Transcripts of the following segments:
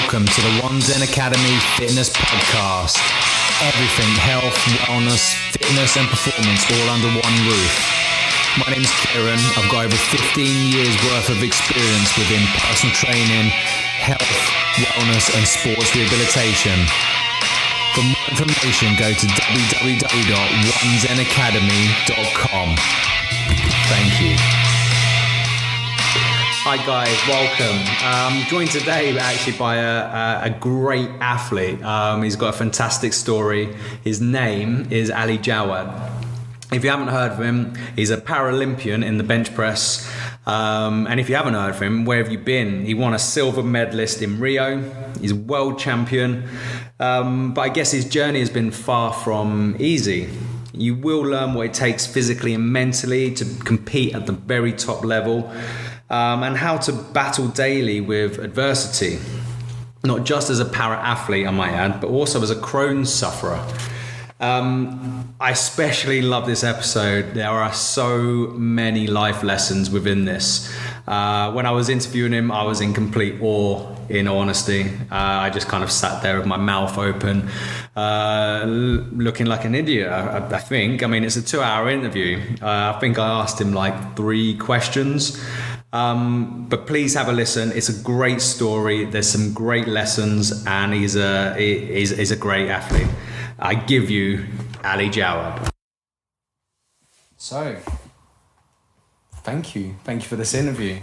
Welcome to the One Zen Academy Fitness Podcast. Everything health, wellness, fitness and performance all under one roof. My name's Kieron. I've got over 15 years worth of experience within personal training, health, wellness and sports rehabilitation. For more information, go to www.onezenacademy.com. Thank you. Hi guys, welcome. I'm joined today actually by a great athlete. He's got a fantastic story. His name is Ali Jawad. If you haven't heard of him, he's a Para-Olympian in the bench press. And if you haven't heard of him, where have you been? He won a silver medalist in Rio. He's world champion. But I guess his journey has been far from easy. You will learn what it takes physically and mentally to compete at the very top level. And how to battle daily with adversity, not just as a para-athlete, I might add, but also as a Crohn's sufferer. I especially love this episode. There are so many life lessons within this. When I was interviewing him, I was in complete awe, in honesty. I just kind of sat there with my mouth open, looking like an idiot, I think. I mean, it's a 2-hour interview. I think I asked him like 3 questions. But please have a listen. It's a great story. There's some great lessons, and he's a great athlete. I give you Ali Jawad. So, thank you for this interview.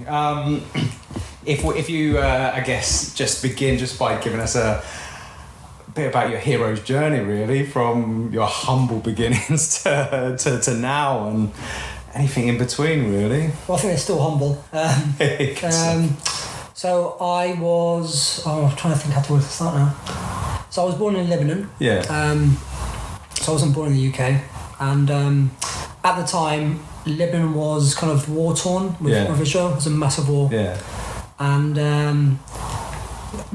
If you I guess just begin just by giving us a bit about your hero's journey, really, from your humble beginnings to now and anything in between, really. Well, I think it's still humble. So I was... I'm trying to think how to start now. So I was born in Lebanon. Yeah. So I wasn't born in the UK. And at the time, Lebanon was kind of war-torn with Israel. It was a massive war. Yeah. And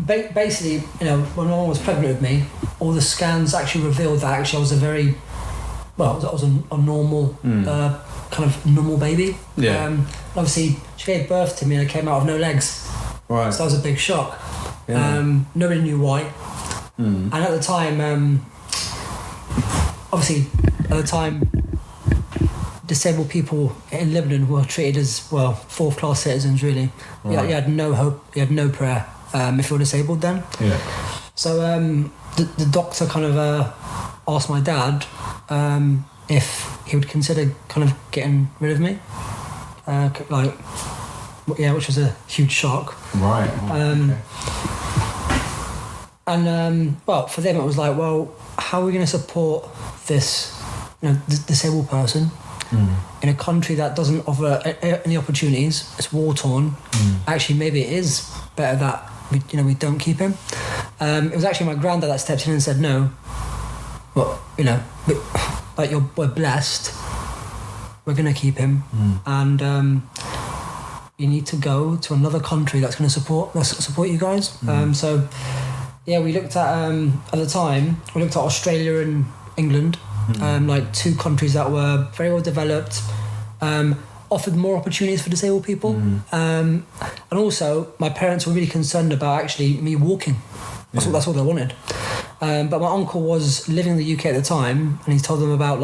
basically, you know, when my mum was pregnant with me, all the scans actually revealed that actually I was I was a normal... kind of normal baby. Yeah. Obviously, she gave birth to me and I came out with no legs. Right. So that was a big shock. Yeah. Nobody knew why. And at the time, disabled people in Lebanon were treated as, well, 4th-class citizens, really. Right. You had no hope, you had no prayer if you were disabled then. Yeah. So the doctor kind of asked my dad if he would consider kind of getting rid of me, which was a huge shock. Right. Okay. And well, for them it was like, well, how are we going to support this, disabled person in a country that doesn't offer any opportunities? It's war torn. Actually, maybe it is better that we don't keep him. It was actually my granddad that stepped in and said, no. Well, like we're blessed, we're going to keep him, and you need to go to another country that's going to support you guys. So we looked at the time we looked at Australia and England, like 2 countries that were very well developed, offered more opportunities for disabled people, and also my parents were really concerned about actually me walking. That's all they wanted. But my uncle was living in the UK at the time, and he told them about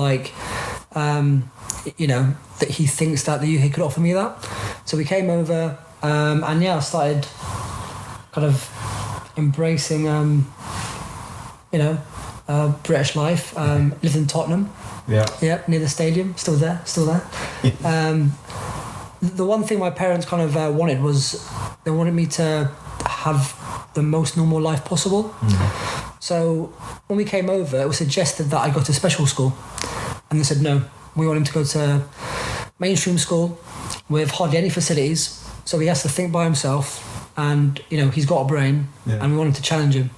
that he thinks that the UK could offer me that. So we came over, and I started kind of embracing, British life. Lived in Tottenham. Yeah, near the stadium. Still there. The one thing my parents kind of wanted was they wanted me to have the most normal life possible. So when we came over, it was suggested that I go to special school, and they said no, we want him to go to mainstream school with hardly any facilities, so he has to think by himself, and he's got a brain, and we want him to challenge him.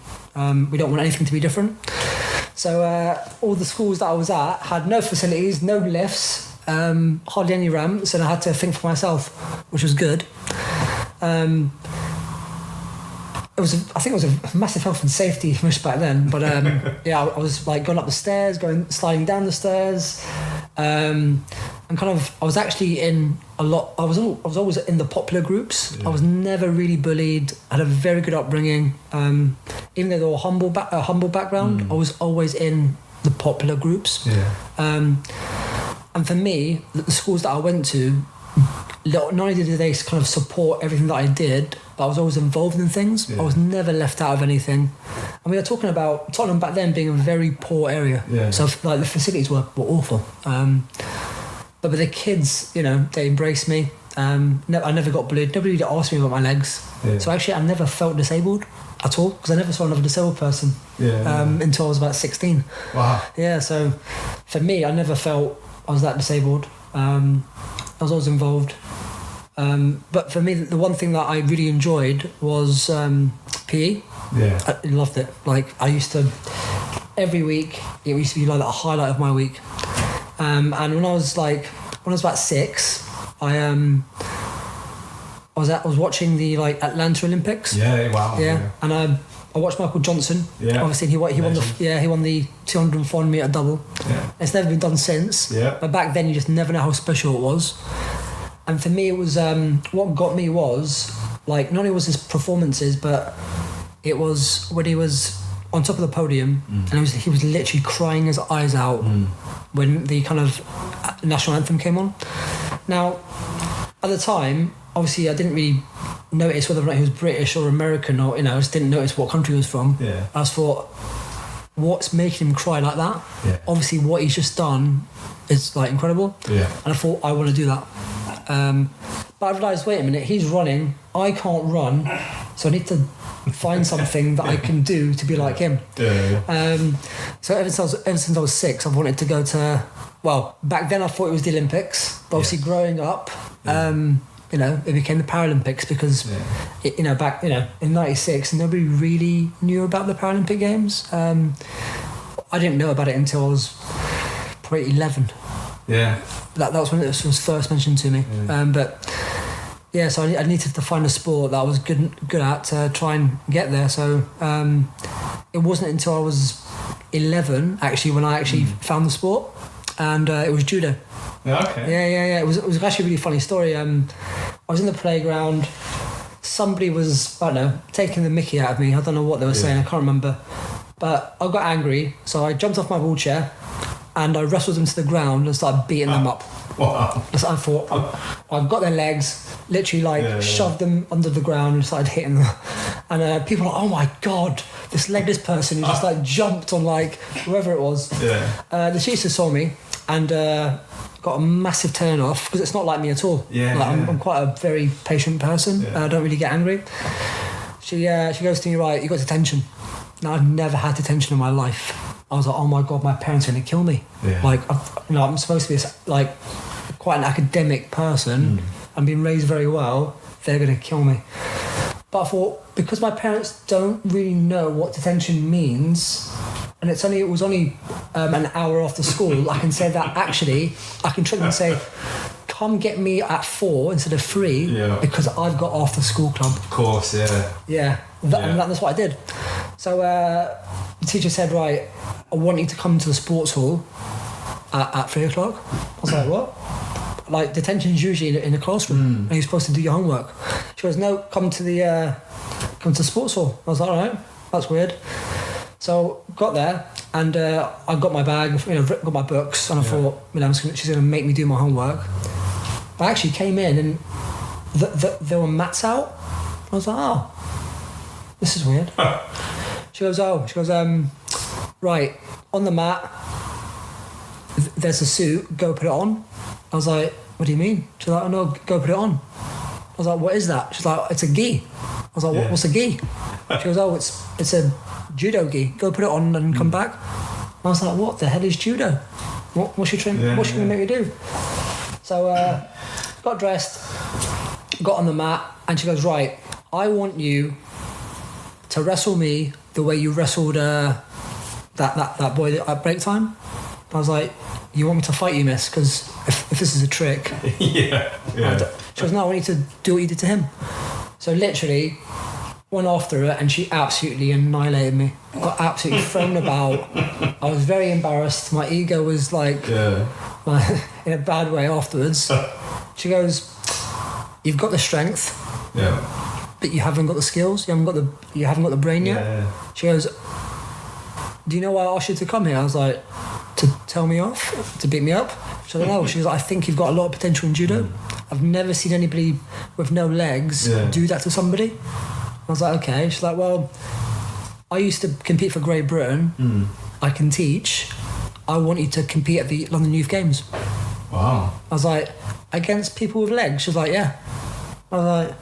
We don't want anything to be different. So all the schools that I was at had no facilities, no lifts, hardly any ramps, and I had to think for myself, which was good. I think it was a massive health and safety risk back then, but I was like going up the stairs, sliding down the stairs, and kind of, I was actually in a lot. I was always in the popular groups. I was never really bullied. I had a very good upbringing. Even though they were a humble background, I was always in the popular groups. And for me, the schools that I went to, not only did they kind of support everything that I did, but I was always involved in things. I was never left out of anything. And we are talking about Tottenham back then being a very poor area. So like the facilities were awful. But the kids, you know, they embraced me. I never got bullied. Nobody really asked me about my legs. So actually I never felt disabled at all, because I never saw another disabled person until I was about 16. Wow. Yeah, so for me, I never felt I was that disabled. I was always involved. But for me, the one thing that I really enjoyed was PE. I loved it. Like, I used to, every week, it used to be like a highlight of my week. And when I was about 6, I was watching the Atlanta Olympics. And I watched Michael Johnson. Obviously he won the 200 400 meter double. It's never been done since. But back then you just never know how special it was. And for me, it was what got me was, like, not only was his performances, but it was when he was on top of the podium, and he was literally crying his eyes out when the kind of national anthem came on. Now, at the time, obviously, I didn't really notice whether or not he was British or American, or, you know, I just didn't notice what country he was from. I just thought, what's making him cry like that? Obviously, what he's just done is like incredible. And I thought, I want to do that. But I realised, wait a minute, he's running, I can't run, so I need to find something that I can do to be like him. So ever since I was 6, I've wanted to go to, well, back then I thought it was the Olympics, but obviously growing up, you know, it became the Paralympics, because it, you know, back, you know, in '96, nobody really knew about the Paralympic Games. I didn't know about it until I was probably 11. That was when it was first mentioned to me. But yeah, so I needed to find a sport that I was good at to try and get there. So it wasn't until I was 11 actually when I actually found the sport, and it was judo. It was actually a really funny story. I was in the playground. Somebody was, I don't know, taking the mickey out of me. I don't know what they were saying. I can't remember. But I got angry, so I jumped off my wheelchair and I wrestled them to the ground and started beating them up. Wow. So I thought, I've got their legs, literally shoved them under the ground and started hitting them. And people were like, oh my God, this legless person who just like jumped on like whoever it was. The teacher saw me and got a massive turn off, because it's not like me at all. I'm quite a very patient person. I don't really get angry. She goes to me, right, you got detention. Now, I've never had detention in my life. I was like, oh my God, my parents are going to kill me. Like, I'm supposed to be like quite an academic person and being raised very well. They're going to kill me. But I thought, because my parents don't really know what detention means, and it was only an hour after school, I can say that actually, I can trick them and say, come get me at 4 instead of 3 because I've got after school club. Of course, And that's what I did. So the teacher said, right, I want you to come to the sports hall at 3 o'clock. I was like, what? Like, detention's usually in the classroom and you're supposed to do your homework. She goes, no, come to the sports hall. I was like, all right, that's weird. So got there and I got my bag, got my books, and I thought, she's going to make me do my homework. I actually came in and there were mats out. I was like, oh, this is weird. She goes, right, on the mat, there's a suit, go put it on. I was like, what do you mean? She's like, oh no, go put it on. I was like, what is that? She's like, it's a gi. I was like, what's a gi? She goes, oh, it's a judo gi. Go put it on and come back. I was like, what the hell is judo? What's she going to make me do? So got dressed, got on the mat, and she goes, right, I want you to wrestle me the way you wrestled that boy at break time. I was like, you want me to fight you, miss? Because if this is a trick. She goes, no, I want you to do what you did to him. So literally went after her and she absolutely annihilated me. Got absolutely thrown about. I was very embarrassed. My ego was like, in a bad way afterwards. She goes, "You've got the strength, but you haven't got the skills. You haven't got the brain yet." Yeah. She goes, "Do you know why I asked you to come here?" I was like, "To tell me off, to beat me up." She said, "No." She was like, "I think you've got a lot of potential in judo. I've never seen anybody with no legs do that to somebody." I was like, "Okay." She's like, "Well, I used to compete for Great Britain. I can teach. I want you to compete at the London Youth Games." Wow. I was like, "Against people with legs?" She was like, "Yeah." I was like,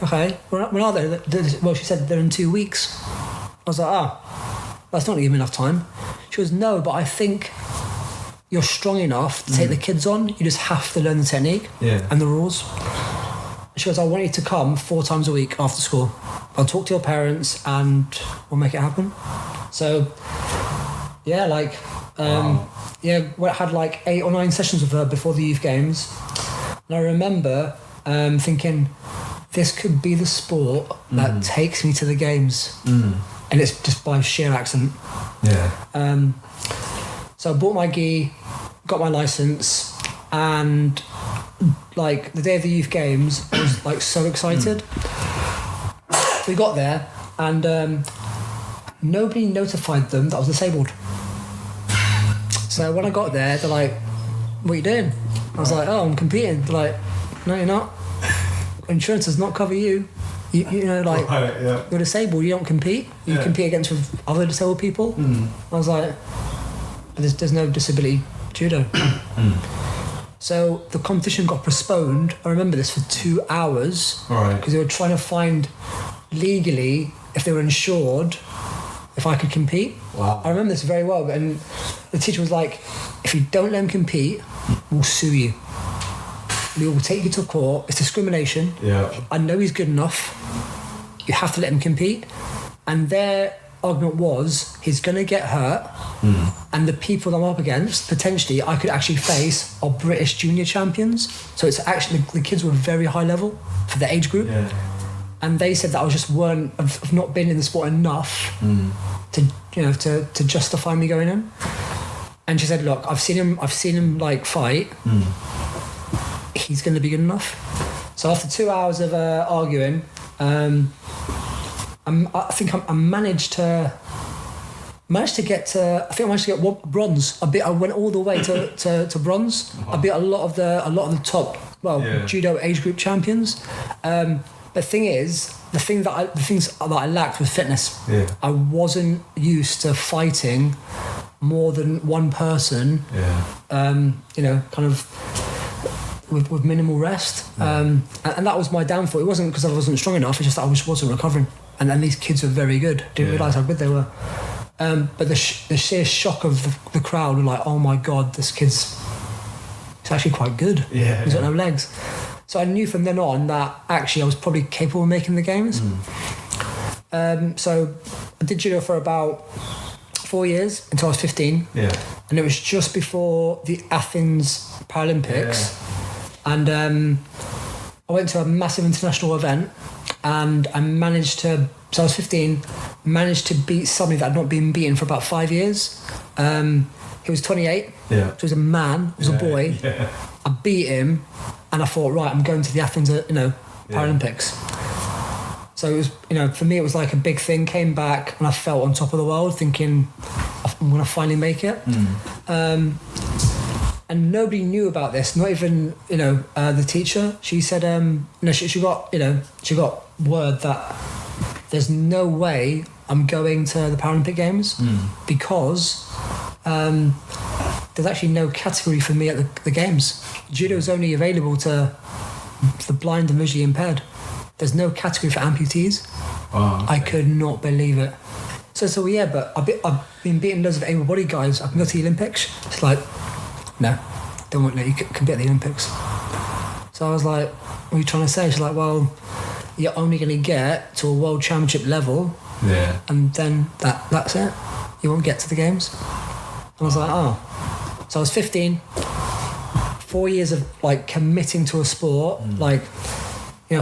okay. When are they? Well, she said they're in 2 weeks. I was like, that's not going to give me enough time. She goes, "No, but I think you're strong enough to take the kids on. You just have to learn the technique and the rules." She goes, "I want you to come 4 times a week after school. I'll talk to your parents and we'll make it happen." So, yeah, like, we had like 8 or 9 sessions with her before the youth games. And I remember thinking, this could be the sport that takes me to the games. And it's just by sheer accident. So I bought my gi, got my license, and like the day of the youth games, I was like so excited. We got there and nobody notified them that I was disabled. So when I got there, they're like, "What are you doing?" I was like, "Oh, I'm competing." They're like, "No, you're not. Insurance does not cover you. You know, like, you're disabled, you don't compete. You compete against with other disabled people." I was like, there's no disability judo. So the competition got postponed. I remember this for 2 hours because they were trying to find legally if they were insured if I could compete. Wow. I remember this very well. And the teacher was like, "If you don't let him compete, we'll sue you. We will take you to court. It's discrimination. I know he's good enough. You have to let him compete." And their argument was, he's going to get hurt, and the people I'm up against, potentially, I could actually face are British junior champions. So it's actually, the kids were very high level for the age group. And they said that I just I've not been in the sport enough to justify me going in. And she said, "Look, I've seen him like fight. He's going to be good enough." So after 2 hours of arguing, I think I managed to get bronze. I went all the way to bronze. I beat a lot of the top judo age group champions. The things that I lacked was fitness. I wasn't used to fighting more than one person. Kind of with minimal rest. And that was my downfall. It wasn't because I wasn't strong enough. It's just that I just wasn't recovering. And then these kids were very good. Didn't realise how good they were. But the sheer shock of the crowd were like, "Oh my God, this kid's actually quite good. He's got no legs." So I knew from then on that actually I was probably capable of making the games. So I did judo for about 4 years until I was 15. And it was just before the Athens Paralympics. And I went to a massive international event and I managed to, so I was 15, managed to beat somebody that had not been beaten for about 5 years. He was 28, so he was a man, he was a boy. I beat him and I thought, right, I'm going to the Athens, Paralympics. So it was, for me, it was like a big thing. Came back and I felt on top of the world, thinking I'm going to finally make it. And nobody knew about this. Not even the teacher. She said she got word that there's no way I'm going to the Paralympic Games because there's actually no category for me at the games. Judo is only available to the blind and visually impaired. There's no category for amputees. Wow, okay. I could not believe it. So yeah, but I've been beating loads of able-bodied guys. I can go to the Olympics. It's like, no, don't want to let you compete at the Olympics. So I was like, what are you trying to say? She's like, well, you're only going to get to a world championship level, and then that's it. You won't get to the games. And I was like, oh. So I was 15, 4 years of like committing to a sport,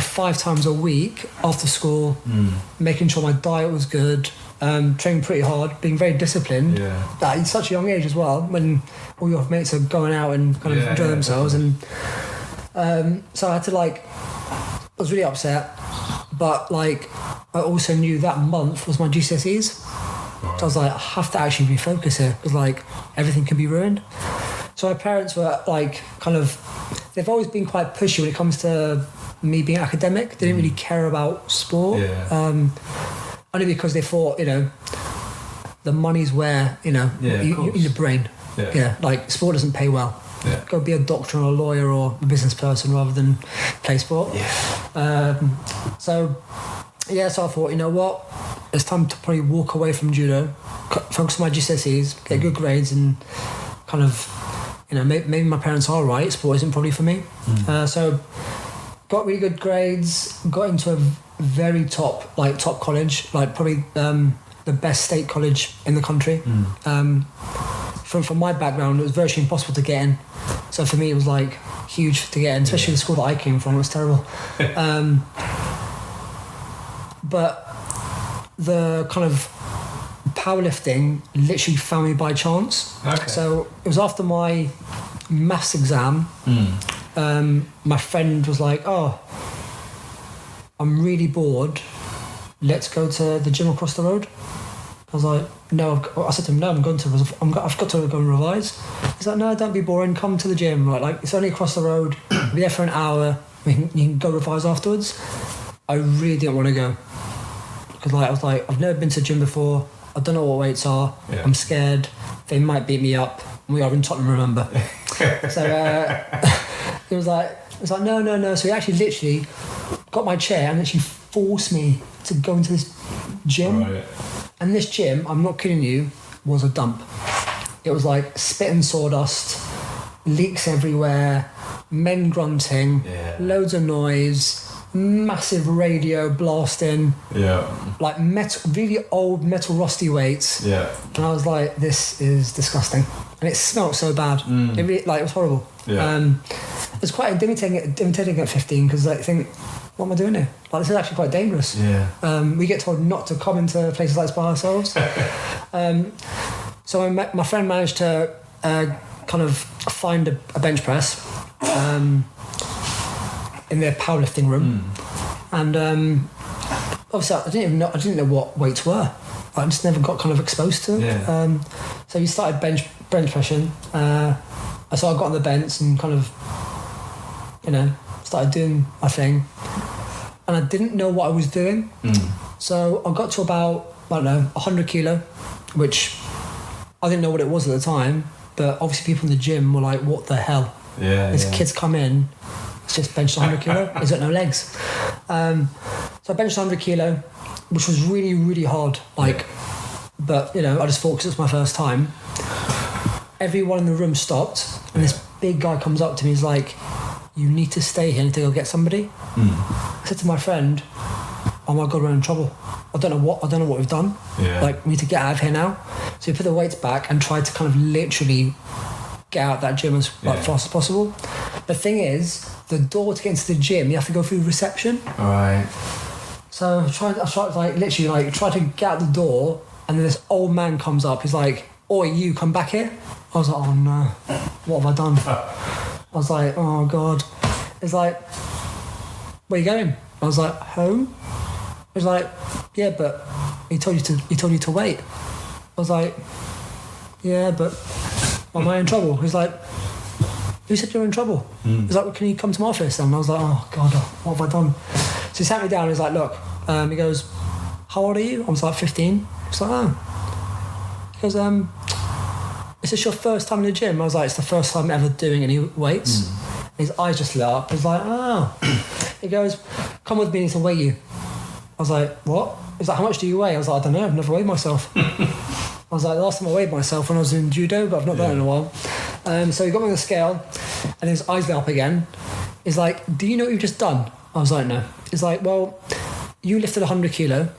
5 times a week after school, making sure my diet was good, training pretty hard, being very disciplined. At such a young age as well, when all your mates are going out and kind of enjoying themselves. And so I had to I was really upset, but I also knew that month was my GCSEs. So I was like, I have to actually refocus here because everything can be ruined. So my parents were they've always been quite pushy when it comes to me being academic. They didn't really care about sport. Only because they thought, the money's where, in your brain. Sport doesn't pay well. Go be a doctor or a lawyer or a business person rather than play sport. So I thought, you know what? It's time to probably walk away from judo, focus on my GCSEs, get good grades, and maybe my parents are right. Sport isn't probably for me. So got really good grades, got into a very top college, probably the best state college in the country. From my background, it was virtually impossible to get in. So for me, it was huge to get in, especially the school that I came from. It was terrible. But the kind of powerlifting literally found me by chance. So it was after my maths exam. My friend was like, "Oh, I'm really bored. Let's go to the gym across the road." I was like, "No." I said to him, "No, I've got to go and revise." He's like, "No, don't be boring. Come to the gym. It's only across the road. Be there for an hour. You can go revise afterwards." I really didn't want to go because I was like, I've never been to the gym before. I don't know what weights are. I'm scared. They might beat me up. We are in Tottenham, remember? So it was like, no. So he actually literally got my chair and actually forced me to go into this gym. And this gym, I'm not kidding you, was a dump. It was like spit and sawdust, leaks everywhere, men grunting, loads of noise, massive radio blasting, metal, really old metal rusty weights. And I was like, this is disgusting. And it smelled so bad. It really, it was horrible. It was quite intimidating at 15 because I think, what am I doing here? This is actually quite dangerous. We get told not to come into places like this by ourselves. So my friend managed to kind of find a bench press in their powerlifting room, and obviously I didn't know what weights were. I just never got kind of exposed to it. So we started bench pressing. So I got on the bench and kind of, started doing my thing, and I didn't know what I was doing. So I got to about 100 kilo, which I didn't know what it was at the time. But obviously people in the gym were like, "What the hell? These kids come in, it's just benched 100 kilo. He's got no legs." So I benched 100 kilo, which was really, really hard. But I just thought because it's my first time. Everyone in the room stopped, and this big guy comes up to me. He's like, "You need to stay here. I need to go get somebody." I said to my friend, "Oh my God, we're in trouble. I don't know what we've done. We need to get out of here now." So we put the weights back and tried to kind of literally get out of that gym as fast as possible. The thing is, the door to get into the gym, you have to go through reception. So I tried to get out the door, and then this old man comes up. He's like, "Oi, you come back here." I was like, "Oh no, what have I done?" I was like, "Oh God." He's like, "Where you going?" I was like, "Home." He was like, "Yeah, but he told you to wait." I was like, "Yeah, but am I in trouble?" He's like, "Who said you're in trouble?" He's like, "Well, can you come to my office?" And I was like, "Oh God, what have I done?" So he sat me down and he's like, "Look," he goes, "How old are you?" I was like, 15. He's like, "Oh." He goes, "Is this your first time in the gym?" I was like, "It's the first time ever doing any weights." And his eyes just lit up. He's like, "Oh." He goes, "Come with me, I need to weigh you." I was like, "What?" He's like, "How much do you weigh?" I was like, "I don't know, I've never weighed myself." I was like, "The last time I weighed myself when I was in judo, but I've not done it in a while." So he got me on the scale, and his eyes lit up again. He's like, "Do you know what you've just done?" I was like, "No." He's like, "Well, you lifted 100 kilo.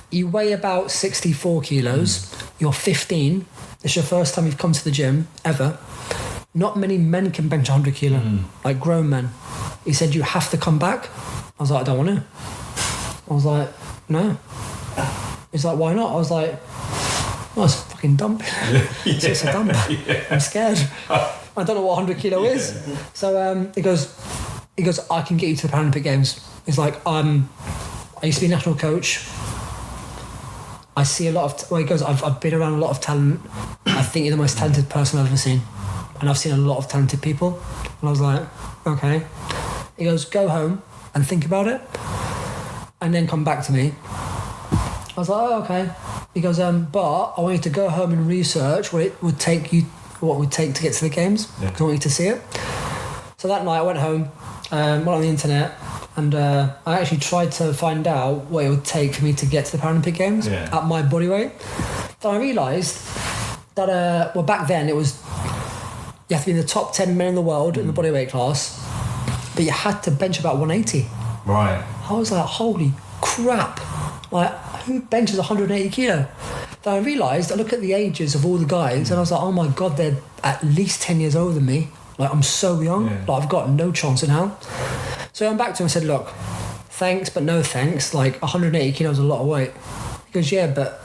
You weigh about 64 kilos. You're 15. It's your first time you've come to the gym, ever. Not many men can bench 100 kilo, like grown men." He said, "You have to come back." I was like, "I don't want to." I was like, "No." He's like, why not? I was like, well, it's fucking dumping. It's just a dumper. I'm scared. I don't know what 100 kilo is. So he goes, I can get you to the Paralympic Games. He's like, I used to be a national coach. I see a lot of, he goes, I've been around a lot of talent. I think you're the most talented person I've ever seen. And I've seen a lot of talented people. And I was like, okay. He goes, go home and think about it. And then come back to me. I was like, oh, okay. He goes, but I want you to go home and research what it would take to get to the games. Because I want you to see it. So that night I went home, went on the internet, and I actually tried to find out what it would take for me to get to the Paralympic Games at my body weight. Then I realised that, back then it was, you have to be in the top 10 men in the world in the bodyweight class, but you had to bench about 180. Right. I was like, holy crap. Like, who benches 180 kilo? Then I realised, I look at the ages of all the guys, and I was like, oh my God, they're at least 10 years older than me. Like, I'm so young. Like, I've got no chance in hell. So I went back to him and said, look, thanks, but no thanks. Like, 180 kilos is a lot of weight. He goes, yeah, but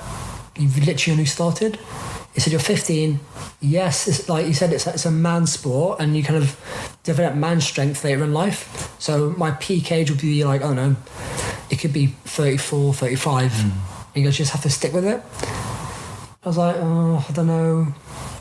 you've literally only started. He said, you're 15. Yes, it's like you said, it's a man sport, and you kind of develop man strength later in life. So my peak age would be like, I don't know, it could be 34, 35. He goes, you just have to stick with it. I was like, oh, I don't know.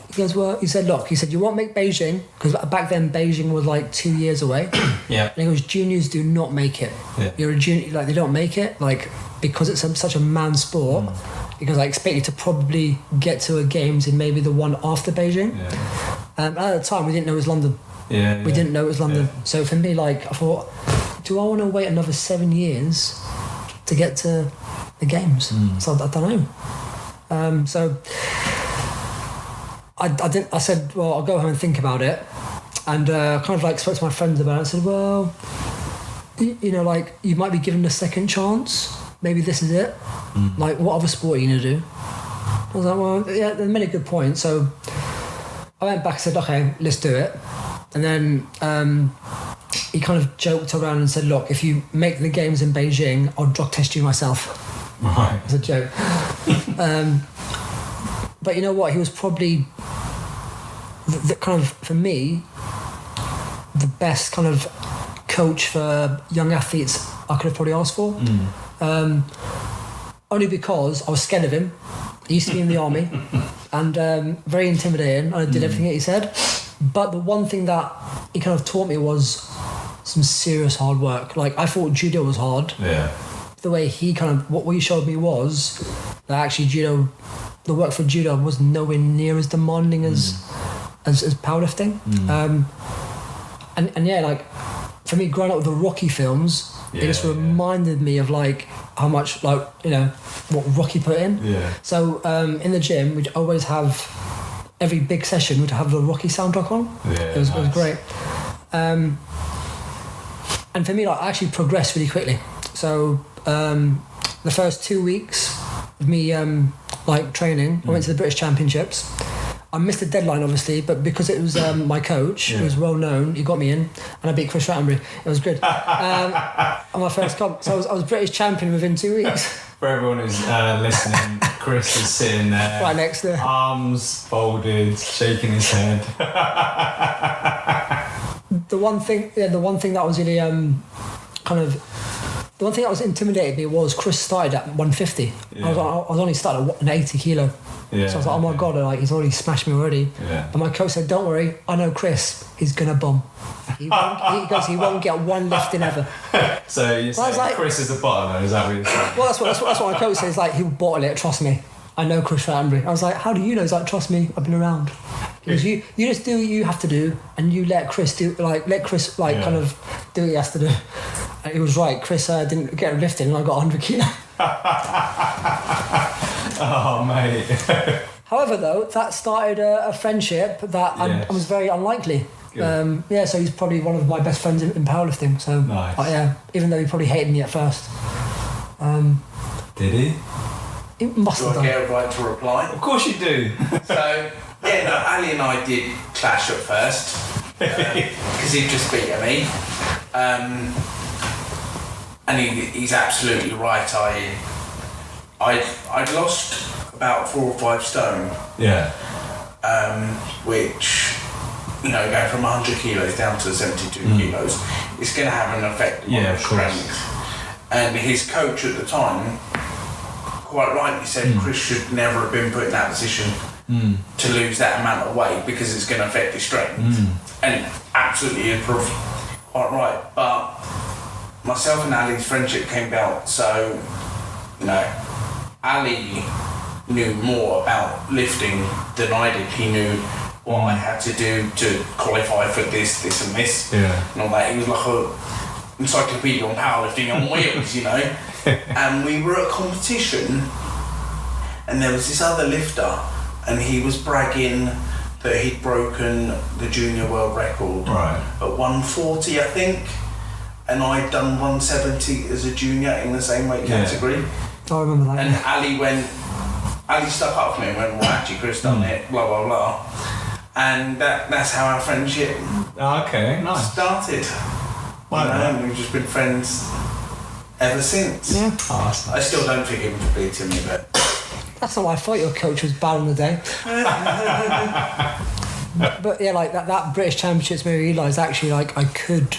He goes, well, he said, look, you won't make Beijing, because back then Beijing was like 2 years away. Yeah. And he goes, juniors do not make it. Yeah. You're a junior, like, they don't make it, like, because it's such a man sport. Because I expect you to probably get to a games in maybe the one after Beijing. At the time, we didn't know it was London. We didn't know it was London. So for me, like, I thought, do I want to wait another 7 years to get to the games? So I don't know. So I said, well, I'll go home and think about it. And kind of like spoke to my friends about it. I said, well, you know, like, you might be given a second chance. Maybe this is it. Like, what other sport are you going to do? I was like, well, yeah, they made a good point. So I went back and said, okay, let's do it. And then he kind of joked around and said, look, if you make the games in Beijing, I'll drug test you myself. Right. It's a joke. But you know what? He was probably the kind of, for me, the best kind of coach for young athletes I could have probably asked for. Only because I was scared of him. He used to be in the army, and very intimidating. I did everything that he said. But the one thing that he kind of taught me was some serious hard work. Like, I thought judo was hard. Yeah. The way he kind of, what he showed me was that actually judo, the work for judo was nowhere near as demanding as powerlifting. And yeah, like, for me, growing up with the Rocky films, it just reminded me of, like, how much, like, you know, what Rocky put in. So in the gym, we'd always have, every big session, we'd have the Rocky soundtrack on. It was great. And for me, like, I actually progressed really quickly. So the first 2 weeks of me like training, I went to the British Championships. I missed the deadline, obviously, but because it was my coach, who was well known, he got me in, and I beat Chris Rattenbury. It was good. On my first comp, so I was British champion within 2 weeks. For everyone who's listening, Chris is sitting there, right next to, arms folded, shaking his head. The one thing that was really the one thing that was intimidating me was Chris started at 150. I was only starting at an 80 kilo. So I was like, oh my God, like, he's already smashed me already. But my coach said, don't worry, I know Chris, he's gonna bomb. He won't get one lift in ever. So you say like, Chris is a bottler, is that what you're saying? Well, that's what my coach says, like, he'll bottle it, trust me. I know Chris Rattenbury. I was like, how do you know? He's like, trust me, I've been around. Because you just do what you have to do, and you let Chris kind of do what he has to do. And he was right. Chris didn't get a lift in, and I got 100 kilo. Oh, mate. However, though, that started a friendship that I was very unlikely. So he's probably one of my best friends in powerlifting. So nice. Even though he probably hated me at first. Did he? He must have done. Do I get a right to reply? Of course you do. So, Ali and I did clash at first because he'd just beaten me. And he's absolutely right. I I'd lost about 4 or 5 stone. Yeah. Which, going from 100 kilos down to 72 kilos, it's going to have an effect on your strength. And his coach at the time quite rightly said Chris should never have been put in that position to lose that amount of weight because it's going to affect his strength. And absolutely, you're quite right. But myself and Ali's friendship came about, so, Ali knew more about lifting than I did. He knew what I had to do to qualify for this and this. Yeah. And all that. He was like a encyclopedia on powerlifting on wheels, And we were at a competition and there was this other lifter and he was bragging that he'd broken the junior world record at 140, I think. And I'd done 170 as a junior in the same weight category. I remember that. And Ali stuck up for me and went, well, actually, Chris done it, blah, blah, blah. And that's how our friendship Okay, nice. started. And we've just been friends ever since. Yeah. Oh, that's nice. I still don't forgive him for beating me, but... That's not why I thought your coach was bad on the day. But yeah, like that British Championships made me realise actually like I could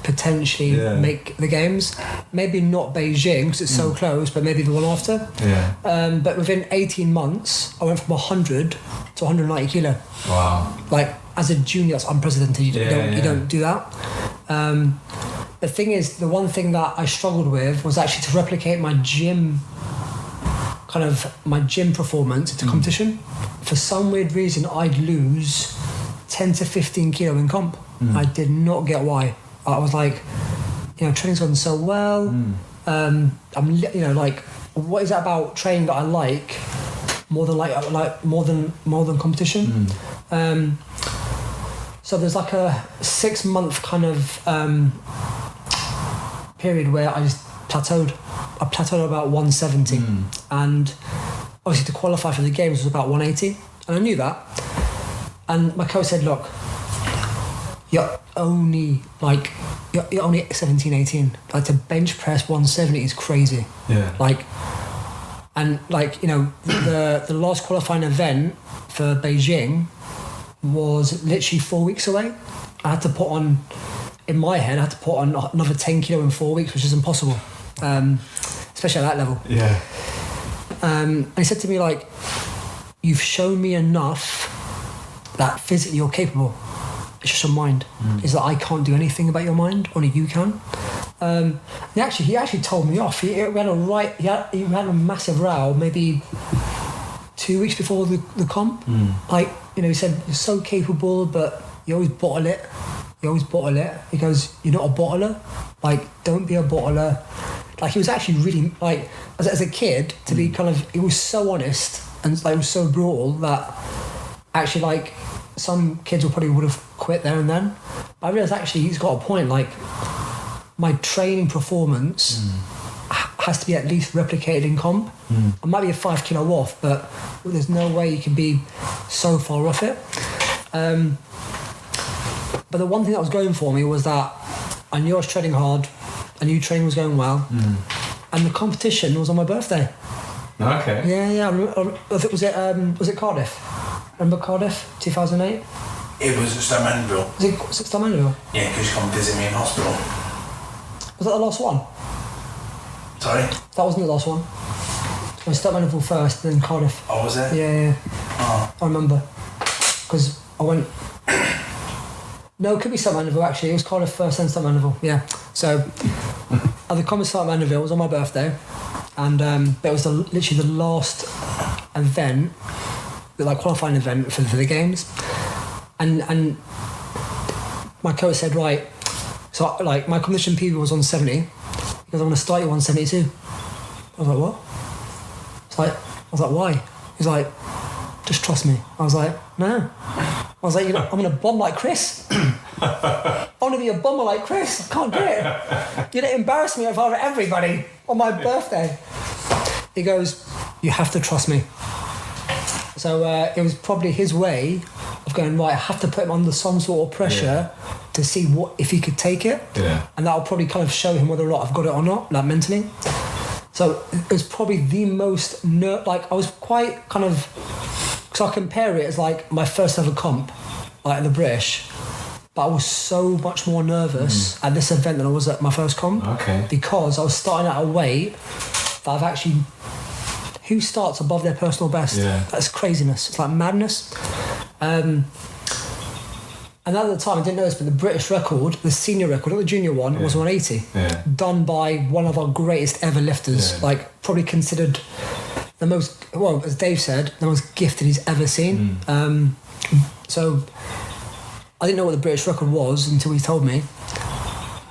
potentially make the games. Maybe not Beijing because it's so close, but maybe the one after. Yeah. But within 18 months, I went from 100 to 190 kilo. Wow. Like as a junior, that's unprecedented. You don't do that. The thing is, the one thing that I struggled with was actually to replicate my gym performance into competition. For some weird reason, I'd lose 10 to 15 kilo in comp. I did not get why. I was like, training's gone so well. I'm, like, what is it about training that I like more than competition? So there's like a 6-month kind of period where I just plateaued. I plateaued at about 170, and obviously to qualify for the games was about 180, and I knew that. And my coach said, "Look, you're only 17, 18. Like to bench press 170 is crazy." Yeah. The last qualifying event for Beijing was literally 4 weeks away. I had to put on another 10 kilo in 4 weeks, which is impossible. Especially at that level. Yeah. And he said to me, like, you've shown me enough that physically you're capable. It's just your mind. It's that I can't do anything about your mind, only you can. He actually told me off. He had a massive row maybe 2 weeks before the comp. He said, you're so capable, but you always bottle it. He goes, you're not a bottler. Like, don't be a bottler. Like, he was actually really, like, as a kid, to be he was so honest and like, was so brutal that actually, like, some kids would have quit there and then. But I realised actually he's got a point. Like, my training performance has to be at least replicated in comp. I might be a 5 kilo off, but there's no way you can be so far off it. But the one thing that was going for me was that I knew I was training hard, I knew training was going well, and the competition was on my birthday. Okay. Yeah. I think was it Cardiff? Remember Cardiff, 2008? It was at Mandeville. Was it Mandeville? Yeah, because you come visit me in hospital. Was that the last one? Sorry? That wasn't the last one. I was Mandeville first, then Cardiff. Oh, was it? Yeah. Oh. I remember. Because I went... No, it could be St Mandeville actually. It was Cardiff first, then St Mandeville. Yeah. So, at the Common St Mandeville, it was on my birthday, and it was literally the last event, the qualifying event for the games, and my coach said, right, so like my competition PB was on 70, because I'm going to start you on 72. I was like, what? I was like, why? He's like, just trust me. I was like, no. I was like, I'm going to bomb like Chris. I want to be a bomber like Chris. I can't do it. You're going to embarrass me in front of everybody on my birthday. He goes, you have to trust me. So it was probably his way of going, right, I have to put him under some sort of pressure to see if he could take it. Yeah. And that'll probably kind of show him whether or not I've got it or not, like mentally. So it was probably the most like I was quite kind of, because I compare it as like my first ever comp, like in the British, but I was so much more nervous at this event than I was at my first comp. Okay. Because I was starting at a weight that I've actually, who starts above their personal best? Yeah. That's craziness. It's like madness. And at the time, I didn't know this, but the British record, the senior record, not the junior one, was 180. Yeah. Done by one of our greatest ever lifters. Yeah. Like, probably considered the most, well, as Dave said, the most gifted he's ever seen. So I didn't know what the British record was until he told me.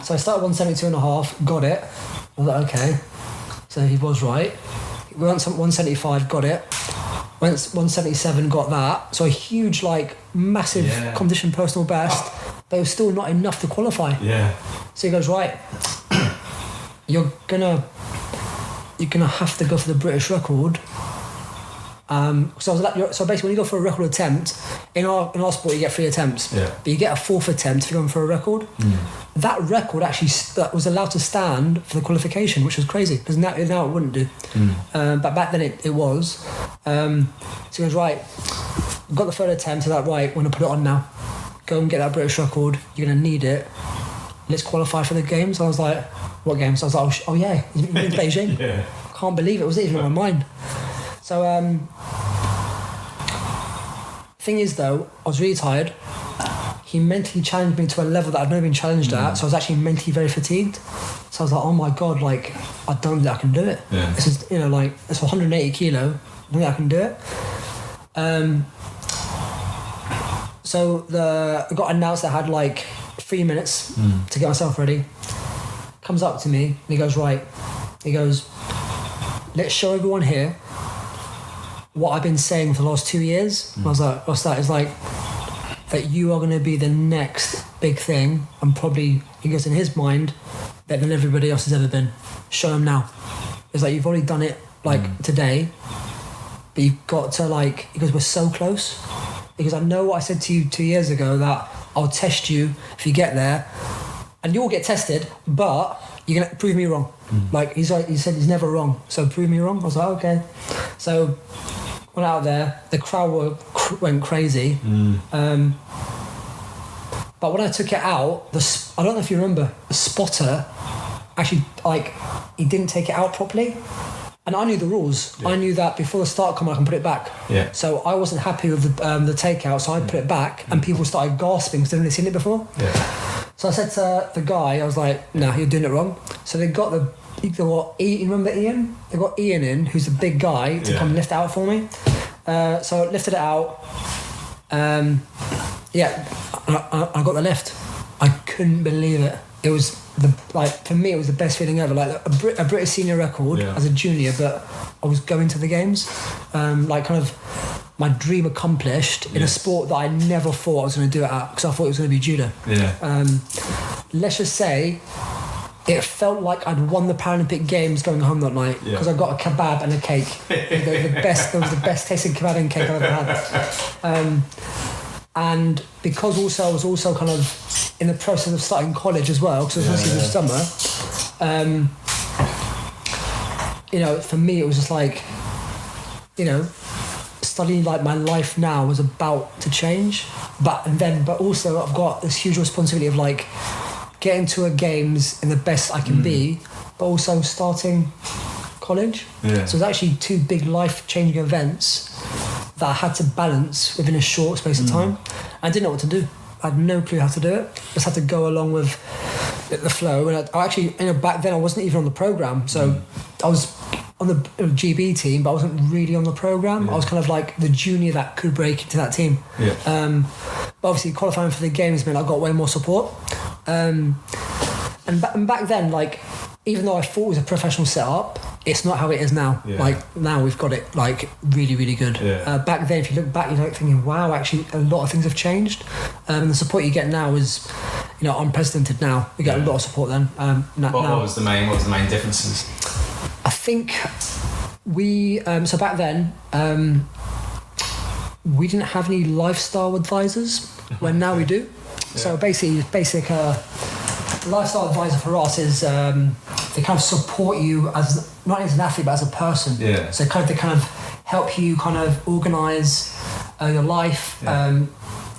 So I started 172.5, got it. I was like, okay. So he was right. We went to 175, got it. Went 177, got that. So a huge, like, massive competition personal best, but it was still not enough to qualify. Yeah. So he goes, right, you're gonna have to go for the British record. So I was like, so basically, when you go for a record attempt, in our sport, you get 3 attempts, but you get a 4th attempt if you're going for a record. That record actually was allowed to stand for the qualification, which was crazy because now it wouldn't do. But back then it was. So he goes, right, I've got the 3rd attempt. He's like, right, we're gonna put it on now. Go and get that British record. You're gonna need it. Let's qualify for the games. I was like, what games? I was like, oh yeah, you mean Beijing? Yeah. Can't believe it. Was even on my mind. So, thing is though, I was really tired. He mentally challenged me to a level that I've never been challenged at, so I was actually mentally very fatigued. So I was like, oh my God, like, I don't think I can do it. Yeah. This is, you know, like, it's 180 kilo, I don't think I can do it. So I got announced that I had like 3 minutes to get myself ready. Comes up to me and he goes, right, he goes, let's show everyone here what I've been saying for the last 2 years. I was like, what's that? It's like, that you are going to be the next big thing, and probably, he goes, in his mind, better than everybody else has ever been. Show him now. It's like, you've already done it, like, today, but you've got to, like, he goes, we're so close. Because I know what I said to you 2 years ago, that I'll test you if you get there, and you'll get tested, but you're going to prove me wrong. Like, he said he's never wrong, so prove me wrong. I was like, okay. So, went out there, the crowd went crazy. But when I took it out, I don't know if you remember, the spotter actually, like, he didn't take it out properly. And I knew the rules. I knew that before the start come, I can put it back. Yeah. So I wasn't happy with the takeout, so I put it back, and people started gasping because they've never seen it before. Yeah. So I said to the guy, I was like, no, you're doing it wrong. So they got you remember Ian? They got Ian in, who's the big guy, to come lift it out for me. So I lifted it out. I got the lift. I couldn't believe it. It was for me, it was the best feeling ever. Like a British senior record as a junior, but I was going to the games. Like kind of my dream accomplished in a sport that I never thought I was going to do it at, because I thought it was going to be judo. Yeah. Let's just say, it felt like I'd won the Paralympic Games going home that night, because I got a kebab and a cake. It was the best tasting kebab and cake I've ever had. And because also I was also kind of in the process of starting college as well, because it was the summer. For me it was just like, studying, like, my life now was about to change, but also I've got this huge responsibility of, like, getting to a games in the best I can be, but also starting college. Yeah. So it's actually 2 big life-changing events that I had to balance within a short space of time. I didn't know what to do. I had no clue how to do it. Just had to go along with the flow. And I actually, back then I wasn't even on the program. So I was on the GB team, but I wasn't really on the program. I was kind of like the junior that could break into that team. Yeah. But obviously qualifying for the games meant I got way more support. And back then, like, even though I thought it was a professional setup, it's not how it is now. Yeah. Like, now we've got it, like, really, really good. Yeah. Back then, if you look back, you're like thinking, wow, actually a lot of things have changed. And the support you get now is, unprecedented now. We get a lot of support then. What was the main differences? I think so back then, we didn't have any lifestyle advisors, when now we do. Yeah. So basic lifestyle advisor for us is they kind of support you as not as an athlete but as a person. Yeah. So they kind of help you kind of organise your life. Yeah.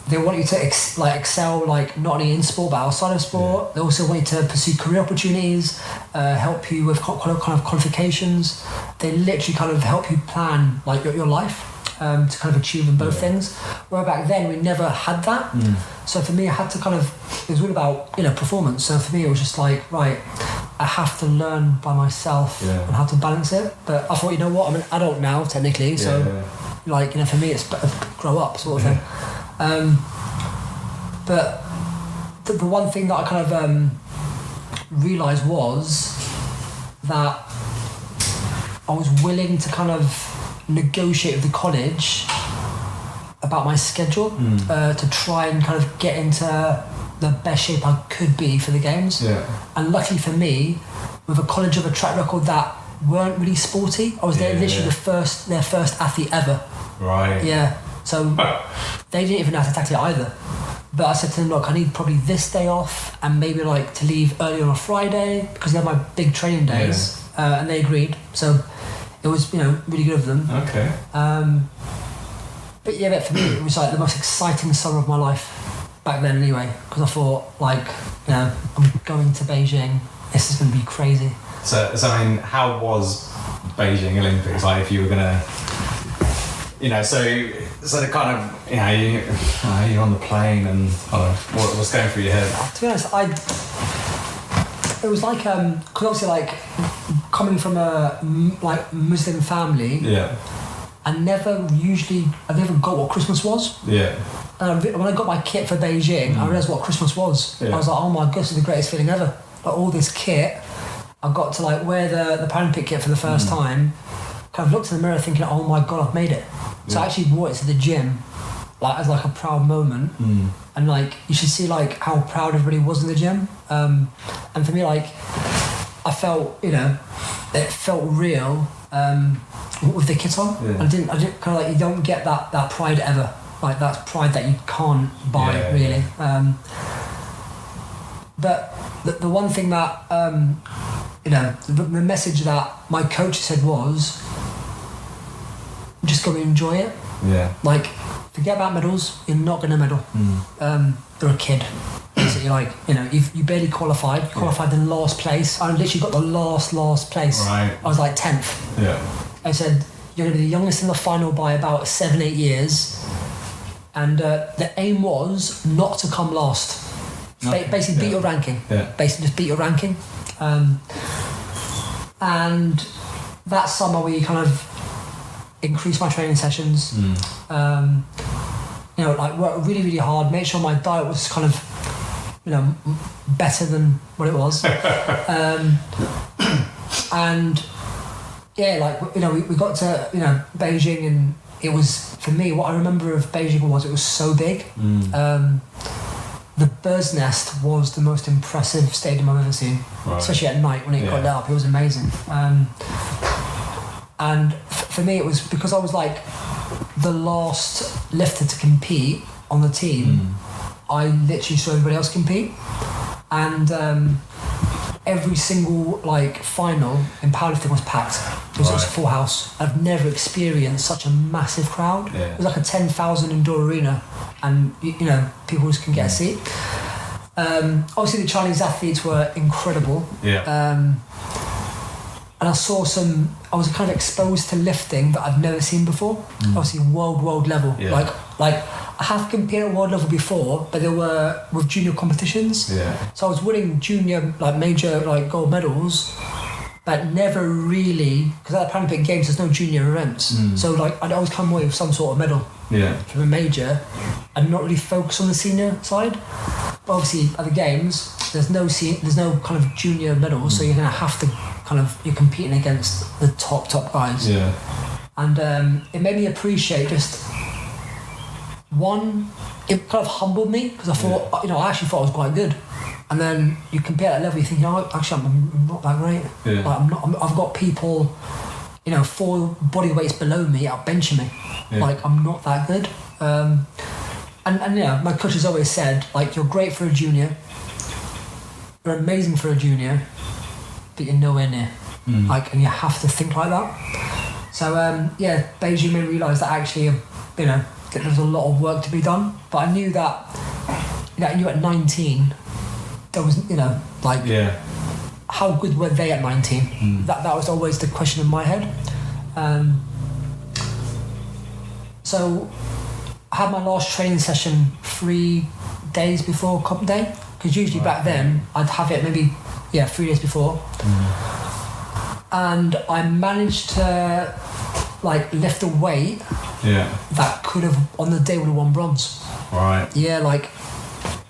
They want you to excel, like not only in sport but outside of sport. Yeah. They also want you to pursue career opportunities, help you with kind of qualifications. They literally kind of help you plan like your life to kind of achieve in both things. Where back then we never had that. So for me, I had to it was all about performance. So for me, it was just like, right, I have to learn by myself on how to balance it. But I thought, you know what, I'm an adult now technically, so like for me, it's grow up sort of thing. But the one thing that I kind of realised was that I was willing to kind of negotiate with the college about my schedule to try and kind of get into the best shape I could be for the games. And luckily for me, with a college of a track record that weren't really sporty, I was literally their first athlete ever. Right. Yeah. So they didn't even have to tackle it either. But I said to them, look, I need probably this day off and maybe like to leave early on a Friday because they had my big training days. And they agreed. So it was, really good of them. Okay. But for me, it was like the most exciting summer of my life back then anyway, because I thought like, I'm going to Beijing. This is going to be crazy. So I mean, how was Beijing Olympics? Like if you were going to, so the kind of, you're on the plane and what's going through your head? To be honest, it was like, because obviously like coming from a Muslim family, I never got what Christmas was. And when I got my kit for Beijing, I realised what Christmas was. I was like, oh my gosh, this is the greatest feeling ever. Like all this kit, I got to like wear the Paralympic kit for the first time, kind of looked in the mirror thinking, oh my God, I've made it. So I actually wore it to the gym, like as like a proud moment. And like, you should see like how proud everybody was in the gym. And for me, like, I felt, it felt real with the kit on. I didn't kind of like, you don't get that pride ever. Like that's pride that you can't buy really. But the one thing that, the message that my coach said was, just go and enjoy it. Like, forget about medals, you're not going to medal. You're a kid. Basically, like, you barely qualified. You qualified in last place. I literally got the last place. Right. I was like 10th. I said, you're going to be the youngest in the final by about 7-8 years. And the aim was not to come last. Basically, beat your ranking. Basically, just beat your ranking. And that summer, we kind of increased my training sessions. Like worked really, really hard. Made sure my diet was kind of, better than what it was. And we got to Beijing, and it was, for me, what I remember of Beijing was it was so big. The Bird's Nest was the most impressive stadium I've ever seen, especially at night when it got lit up. It was amazing. And for me, it was because I was like the last lifter to compete on the team. I literally saw everybody else compete, and every single like final in powerlifting was packed. It was a full house. I've never experienced such a massive crowd. It was like a 10,000 indoor arena, and people just can get a seat. Obviously, the Chinese athletes were incredible. And I saw I was kind of exposed to lifting that I've never seen before. Obviously, world level. Like I have competed at world level before, but they were with junior competitions. So I was winning junior, like major, like gold medals, but never really, because at the Paralympic Games there's no junior events. So like I'd always come away with some sort of medal from a major, and not really focus on the senior side. But obviously at the Games there's no kind of junior medals, so you're gonna have to you're competing against the top guys. And it made me appreciate just one. It kind of humbled me because I thought, I actually thought I was quite good. And then you compare that level, you think, actually I'm not that great. Like I've got people, 4 body weights below me out benching me. Like I'm not that good. And my coach has always said, like, you're great for a junior. You're amazing for a junior. but you're nowhere near. Like, and you have to think like that. So Beijing made me realise that actually, that there's a lot of work to be done. But I knew that, I knew at 19, there was, how good were they at 19? That was always the question in my head. So I had my last training session 3 days before comp day, because usually back then I'd have it maybe 3 days before. And I managed to lift a weight that could have on the day would have won bronze. Right. Yeah,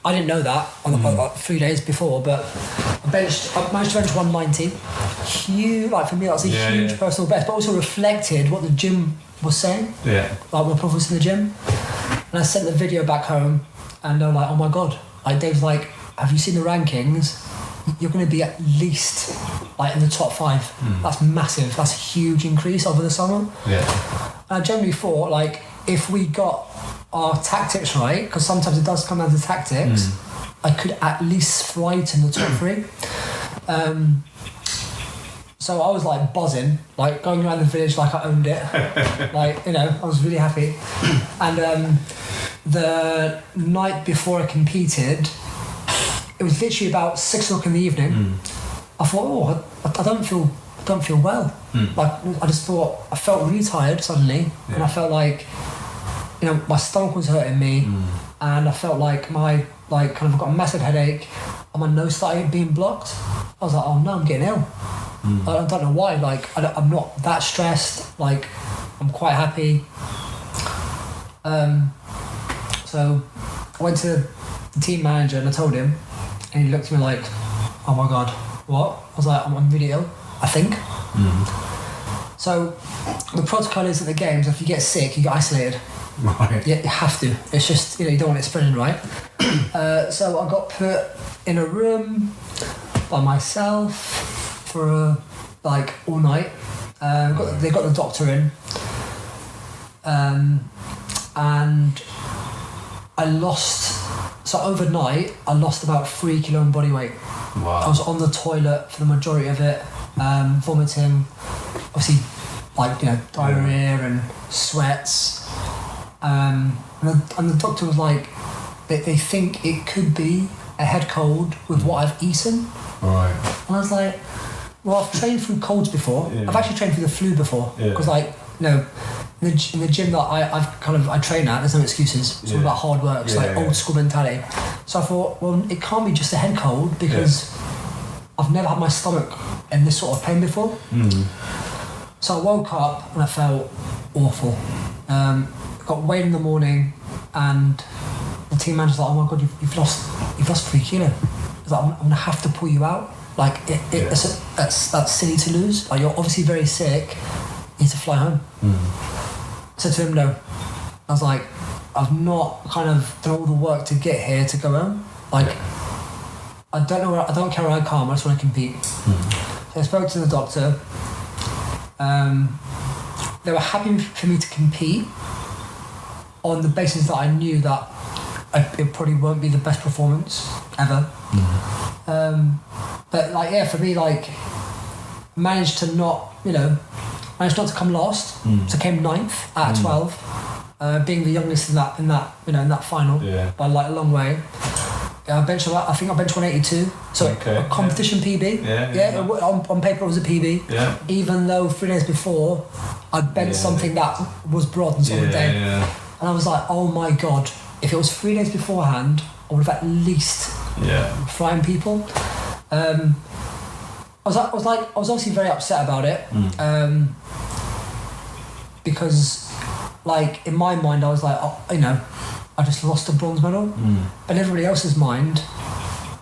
I didn't know that on 3 days before, but I managed to bench 190. Huge, for me, that's a huge personal best, but also reflected what the gym was saying. Yeah. My prof was in the gym, and I sent the video back home, and they're like, "Oh my god!" Dave's like, "Have you seen the rankings? You're going to be at least in the top 5. That's massive. That's a huge increase over the summer." Yeah. And I generally thought if we got our tactics right, because sometimes it does come down to tactics, I could at least fight in the top 3. So I was buzzing, going around the village like I owned it. I was really happy. And the night before I competed, it was literally about 6 o'clock in the evening. I thought, I don't feel well. I just thought, I felt really tired suddenly, and I felt my stomach was hurting me, and I felt my kind of got a massive headache, and my nose started being blocked. I was like, oh no, I'm getting ill. I don't know why. I'm not that stressed. I'm quite happy. So I went to the team manager and I told him, and he looked at me like, oh my god, what? I was like, I'm really ill, I think. So the protocol is at the games, if you get sick, you get isolated. Right. Yeah, you have to. It's just, you don't want it spreading, right? So I got put in a room by myself for all night. They got the doctor in, and I lost. So overnight, I lost about 3 kilo in body weight. Wow. I was on the toilet for the majority of it, vomiting, obviously, diarrhea and sweats. And the doctor was like, they think it could be a head cold with what I've eaten. Right. And I was like, well, I've trained through colds before. Yeah. I've actually trained through the flu before. Because in the gym that I train at, there's no excuses. It's all about hard work. It's old school mentality. So I thought, well, it can't be just a head cold because I've never had my stomach in this sort of pain before. So I woke up and I felt awful. Got weighed in the morning, and the team manager's like, "Oh my god, you've lost 3 kilo." I was like, "I'm gonna have to pull you out. That's silly to lose. You're obviously very sick. You need to fly home." I said to him, "No." I was like, "I've not kind of done all the work to get here to go home. I don't care where I come. I just want to compete." So I spoke to the doctor. They were happy for me to compete on the basis that I knew that it probably won't be the best performance ever. But for me, managed not to come last. So came 9th out of 12, being the youngest in that final by a long way. I think I benched 182, so a competition PB. On paper it was a PB. Yeah. Even though 3 days before I'd benched something that was bronze on the day. Yeah. And I was like, oh my god, if it was 3 days beforehand, I would have at least frightened people. I was obviously very upset about it. Because in my mind I was like, I just lost a bronze medal. But in everybody else's mind,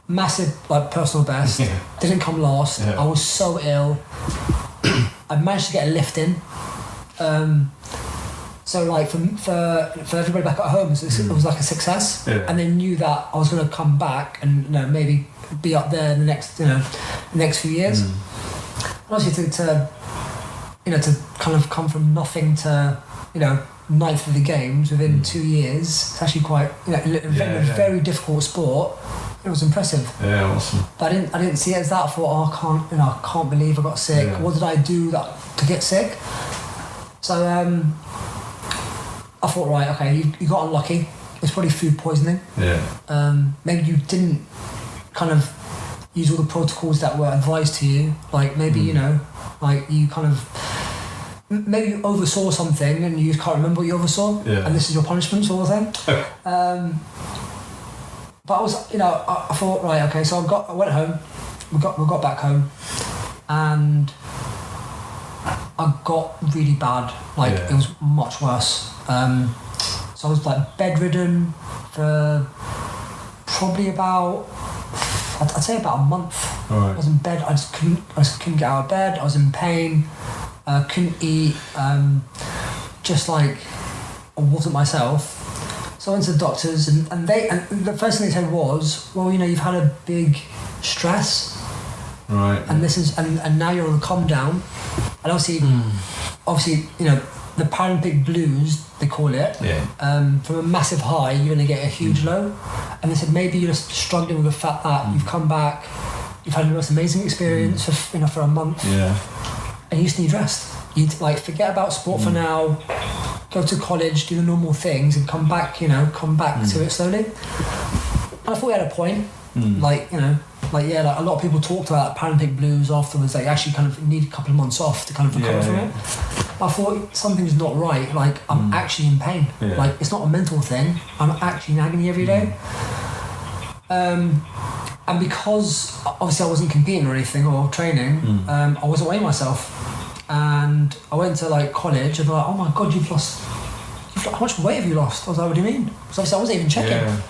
massive personal best, didn't come last. I was so ill. I managed to get a lift in. So for everybody back at home, it was like a success. And they knew that I was going to come back and maybe be up there in the next few years. And obviously to kind of come from nothing to 9th of the games within 2 years, it's actually quite, in a very difficult sport, it was impressive. Yeah, awesome. But I didn't see it as that. I thought, oh, I can't believe I got sick. Yeah. What did I do to get sick? So I thought, right, okay, you got unlucky. It's probably food poisoning. Yeah. Maybe you didn't kind of use all the protocols that were advised to you. Like maybe, you know, like you kind of, maybe you oversaw something and you just can't remember what you oversaw. Yeah. And this is your punishment sort of thing. But I was, you know, I thought, right, okay, so I went home, we got back home, and I got really bad. Like it was much worse. So I was like bedridden for probably about, I'd say about a month. Right. I was in bed. I just couldn't get out of bed. I was in pain. Couldn't eat. Just like I wasn't myself. So I went to the doctors, and the first thing they said was, well, you know, you've had a big stress, right? And this is and now you're on the calm down, and obviously, you know, the Paralympic blues they call it. Yeah. From a massive high, you're gonna get a huge low, and they said maybe you're just struggling with the fact that you've come back, you've had the most amazing experience for a month. Yeah. And you just need rest. You like forget about sport for now. Go to college, do the normal things, and come back to it slowly. And I thought he had a point. Like, you know, like a lot of people talked about Paralympic blues afterwards. They actually kind of need a couple of months off to kind of recover from it. I thought something's not right. Like I'm actually in pain. Yeah. Like it's not a mental thing. I'm actually in agony every day. And because obviously I wasn't competing or anything or training, I wasn't weighing myself. And I went to like college and they're like, oh my god, how much weight have you lost? I was like, what do you mean? Because obviously I wasn't even checking.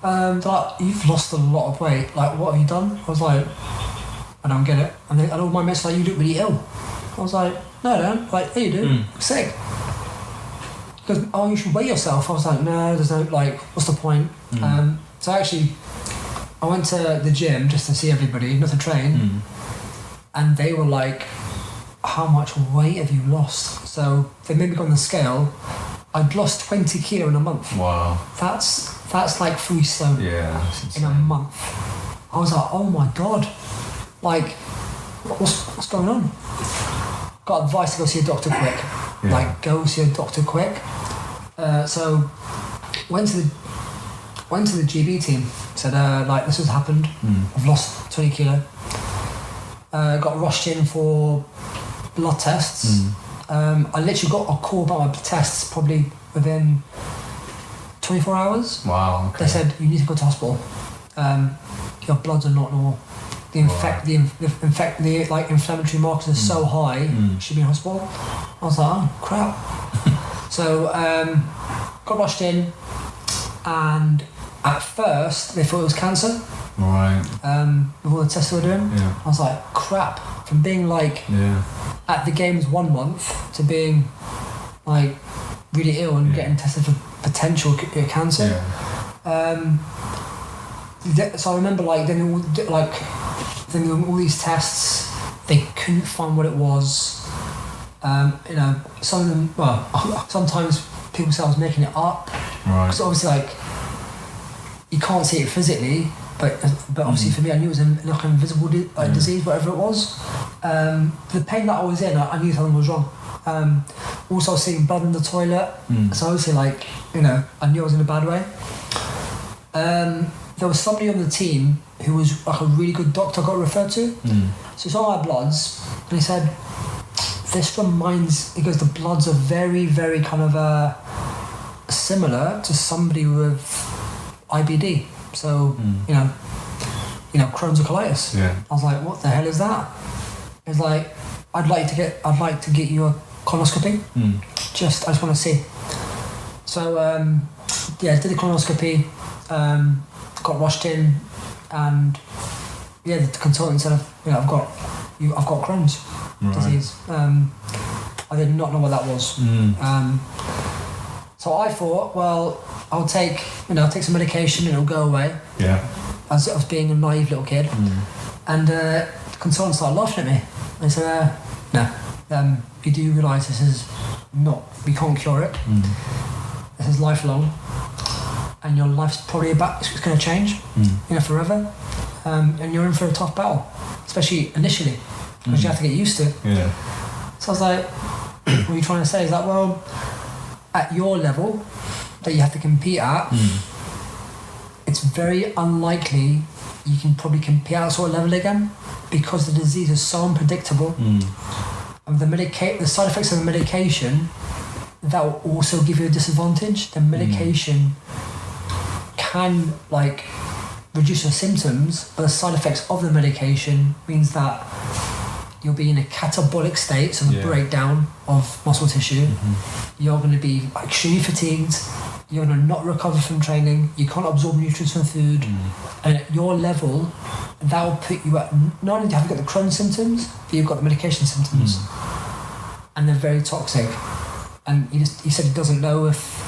They're like, you've lost a lot of weight. Like, what have you done? I was like, I don't get it. And all my mates were like, you look really ill. I was like, no, I don't. Like, yeah, you do. I'm sick. Because, oh, you should weigh yourself. I was like, no, there's no, like, what's the point? So actually, I went to the gym just to see everybody, not to train. And they were like, how much weight have you lost? So they made me go on the scale. I'd lost 20 kilo in a month. Wow. That's like 3 stone in a month. I was like, oh my god, like what's going on? Got advice to go see a doctor quick. Like go see a doctor quick. So went to the GB team. Said like this has happened. I've lost 20 kilo. Got rushed in for blood tests. I literally got a call about my tests probably within 24 hours. Wow. Okay. They said you need to go to hospital. Your bloods are not normal. The inflammatory markers are so high. You should be in hospital. I was like, oh crap. So got rushed in, and at first they thought it was cancer. Right. With all the tests they were doing. I was like, crap. From being like at the games 1 month to being like really ill and getting tested for potential cancer. So I remember like then all these tests, they couldn't find what it was. You know, some of them. Well, sometimes people say I was making it up. Right. Because obviously, like, you can't see it physically. But obviously for me, I knew it was like an invisible disease, whatever it was. The pain that I was in, I knew something was wrong. Also, I was seeing blood in the toilet, so obviously, like, you know, I knew I was in a bad way. There was somebody on the team who was like a really good doctor I got referred to. So he saw my bloods, and he said, "This reminds." He goes, "The bloods are very, very kind of similar to somebody with IBD." So you know, Crohn's or colitis. I was like, what the hell is that? It's like, I'd like to get you a colonoscopy. I just want to see. So did the colonoscopy. Got rushed in, and the consultant said, I've got Crohn's disease. I did not know what that was. So I thought, well, I'll take some medication and it'll go away. As I was being a naive little kid. And the consultant started laughing at me. They said, no, you do realise this is not, we can't cure it. This is lifelong. and your life's probably it's going to change, forever, and you're in for a tough battle, especially initially, because you have to get used to it. Yeah. So I was like, what are you trying to say? Is that, well, at your level that you have to compete at, it's very unlikely you can probably compete at that sort of level again, because the disease is so unpredictable. And the side effects of the medication, that will also give you a disadvantage. The medication can reduce your symptoms, but the side effects of the medication means that you'll be in a catabolic state, so a breakdown of muscle tissue. You're going to be extremely fatigued. You're going to not recover from training. You can't absorb nutrients from food. And at your level, that will put you at, not only have you got the Crohn's symptoms, but you've got the medication symptoms. And they're very toxic. And he said he doesn't know if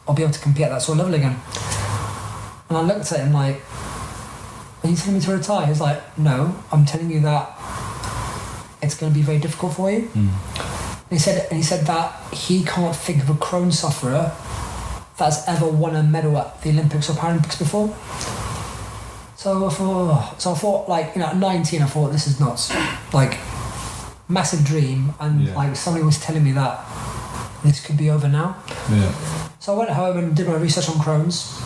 I'll be able to compete at that sort of level again. And I looked at him like, are you telling me to retire? He's like, no, I'm telling you that it's going to be very difficult for you. And he said that he can't think of a Crohn's sufferer that's ever won a medal at the Olympics or Paralympics before. So I thought at 19, I thought, this is nuts. Massive dream, and somebody was telling me that this could be over now. Yeah. So I went home and did my research on Crohn's.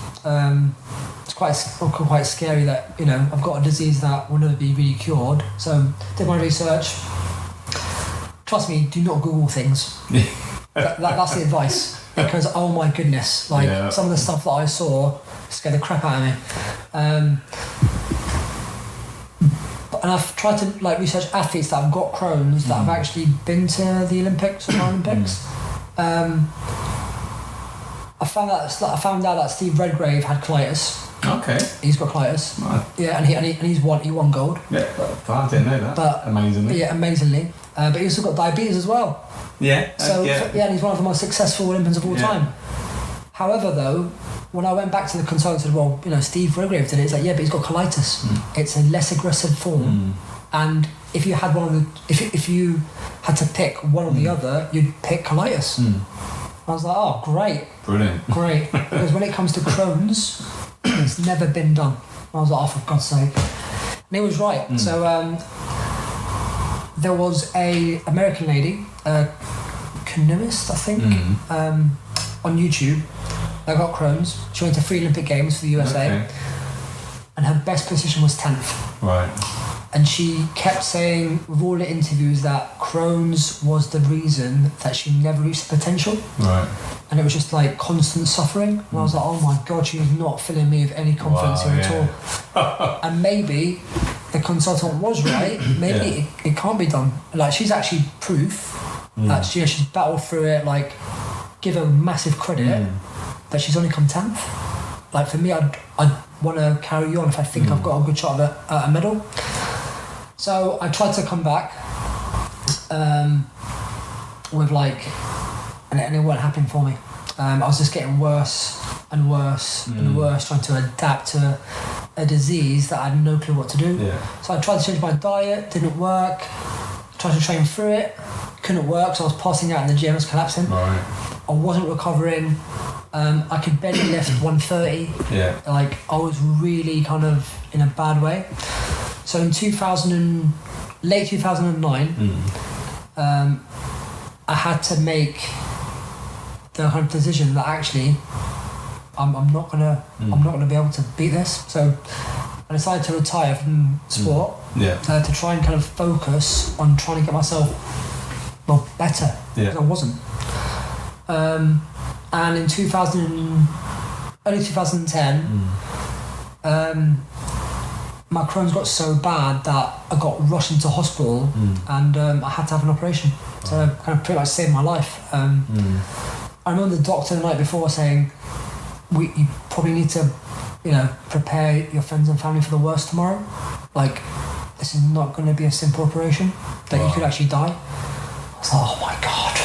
It's quite scary that I've got a disease that will never be really cured. So did my research. Trust me, do not Google things. That's the advice, because oh my goodness, some of the stuff that I saw scared the crap out of me. And I've tried to research athletes that have got Crohn's that have actually been to the Olympics or Paralympics. I found out that Steve Redgrave had colitis. Okay. He's got colitis. Right. Yeah, and he won gold. Yeah, I didn't know that. But amazingly. Yeah, amazingly. But he also got diabetes as well. Yeah. And he's one of the most successful Olympians of all time. However, though, when I went back to the consultant and said, well, Steve Redgrave did it, it's like, yeah, but he's got colitis. It's a less aggressive form. And if you had if you had to pick one or the other, you'd pick colitis. I was like, oh, great. Brilliant. Great. Because when it comes to Crohn's, it's never been done. I was like, oh, for God's sake. And he was right. So there was a American lady, canoeist, I think, on YouTube, that got Crohn's. She went to 3 Olympic Games for the USA, and her best position was 10th. Right. And she kept saying with all the interviews that Crohn's was the reason that she never reached the potential. Right. And it was just constant suffering. And I was like, oh my God, she is not filling me with any confidence here at all. And maybe the consultant was right. Maybe it can't be done. She's actually proof that she's battled through it. Give her massive credit that she's only come 10th. For me, I'd want to carry on if I think I've got a good shot at a medal. So I tried to come back with and it won't happen for me. I was just getting worse and worse and worse, trying to adapt to a disease that I had no clue what to do. Yeah. So I tried to change my diet, didn't work. Tried to train through it, couldn't work, so I was passing out in the gym, I was collapsing. Right. I wasn't recovering. I could barely lift 130. Yeah. I was really kind of in a bad way. So in late 2009, I had to make the kind of decision that actually I'm not gonna be able to beat this. So I decided to retire from sport to try and kind of focus on trying to get myself better, because I wasn't. And in early 2010, my Crohn's got so bad that I got rushed into hospital and I had to have an operation to kind of pretty much save my life. I remember the doctor the night before saying, you probably need to, prepare your friends and family for the worst tomorrow. This is not going to be a simple operation, that you could actually die. I was like, oh my God,